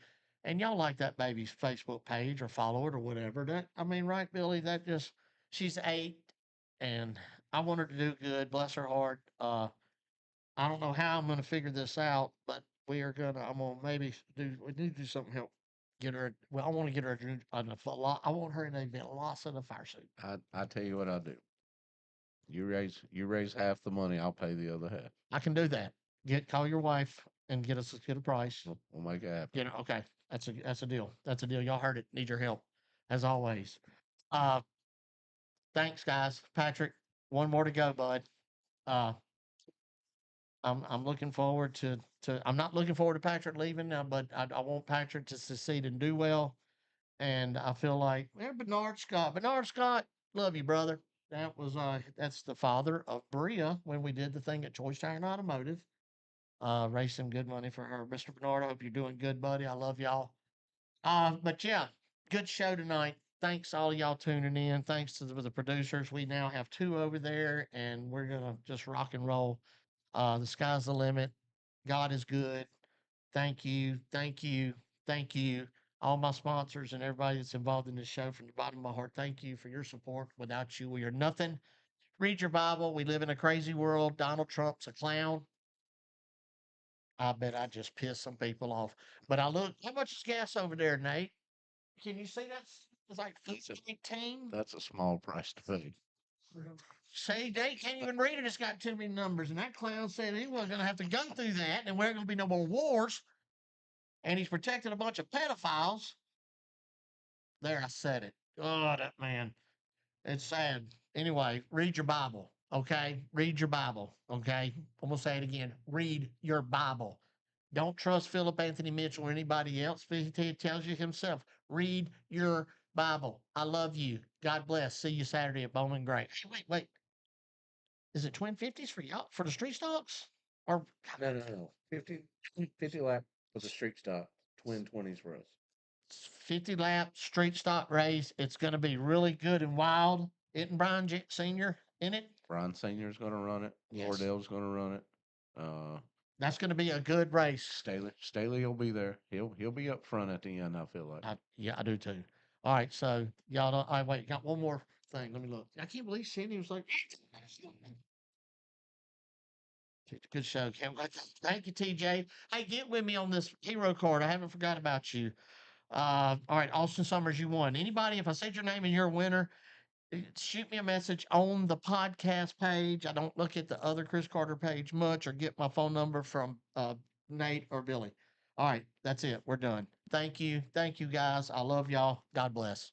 and y'all like that baby's Facebook page or follow it or whatever. That I mean, right, Billy? That just She's 8, and I want her to do good. Bless her heart. I don't know how I'm gonna figure this out, but I'm gonna maybe we need to do something to help get her. Well, I want to get her I want her in a Velocity fire suit. I tell you what I'll do. You raise half the money, I'll pay the other half. I can do that. Call your wife and get a price. We'll make it happen. Okay. That's a deal. That's a deal. Y'all heard it. Need your help. As always. Uh thanks guys. Patrick, one more to go, bud. Uh I'm looking forward to I'm not looking forward to Patrick leaving now, but I want Patrick to succeed and do well. And I feel like Bernard Scott, love you, brother. That's the father of Bria when we did the thing at Choice Tire and Automotive. Raised some good money for her. Mr. Bernard, I hope you're doing good, buddy. I love y'all. But yeah, good show tonight. Thanks all of y'all tuning in. Thanks to the producers. We now have 2 over there, and we're gonna just rock and roll. The sky's the limit. God is good. Thank you. Thank you. Thank you. All my sponsors and everybody that's involved in this show from the bottom of my heart. Thank you for your support. Without you, we are nothing. Read your Bible. We live in a crazy world. Donald Trump's a clown. I bet I just pissed some people off. But I look, how much is gas over there, Nate? Can you see that's it's like 18? That's a small price to pay. See, they can't even read it. It's got too many numbers. And that clown said he wasn't going to have to go through that. And there ain't going to be no more wars. And he's protecting a bunch of pedophiles. There, I said it. Oh, that man. It's sad. Anyway, read your Bible. Okay? Read your Bible. Okay? I'm going to say it again. Read your Bible. Don't trust Philip Anthony Mitchell or anybody else. He tells you himself. Read your Bible. I love you. God bless. See you Saturday at Bowman Gray. Hey, wait. Is it twin 50s for y'all for the street stocks? Or No. 50 lap for the street stock, twin 20s for us. 50 lap street stock race. It's going to be really good and wild. Isn't Brian Senior in it? Brian Senior's going to run it. Yes. Wardell's going to run it. That's going to be a good race. Staley will be there. He'll be up front at the end. I feel like. I do too. All right, so y'all don't. I wait. Got one more thing. Let me look. I can't believe Cindy was like. Good show. Can't wait. Thank you, TJ. Hey, get with me on this hero card. I haven't forgot about you. All right, Austin Summers, you won. Anybody, if I said your name and you're a winner, shoot me a message on the podcast page. I don't look at the other Chris Carter page much or get my phone number from Nate or Billy. All right, that's it. We're done. Thank you. Thank you, guys. I love y'all. God bless.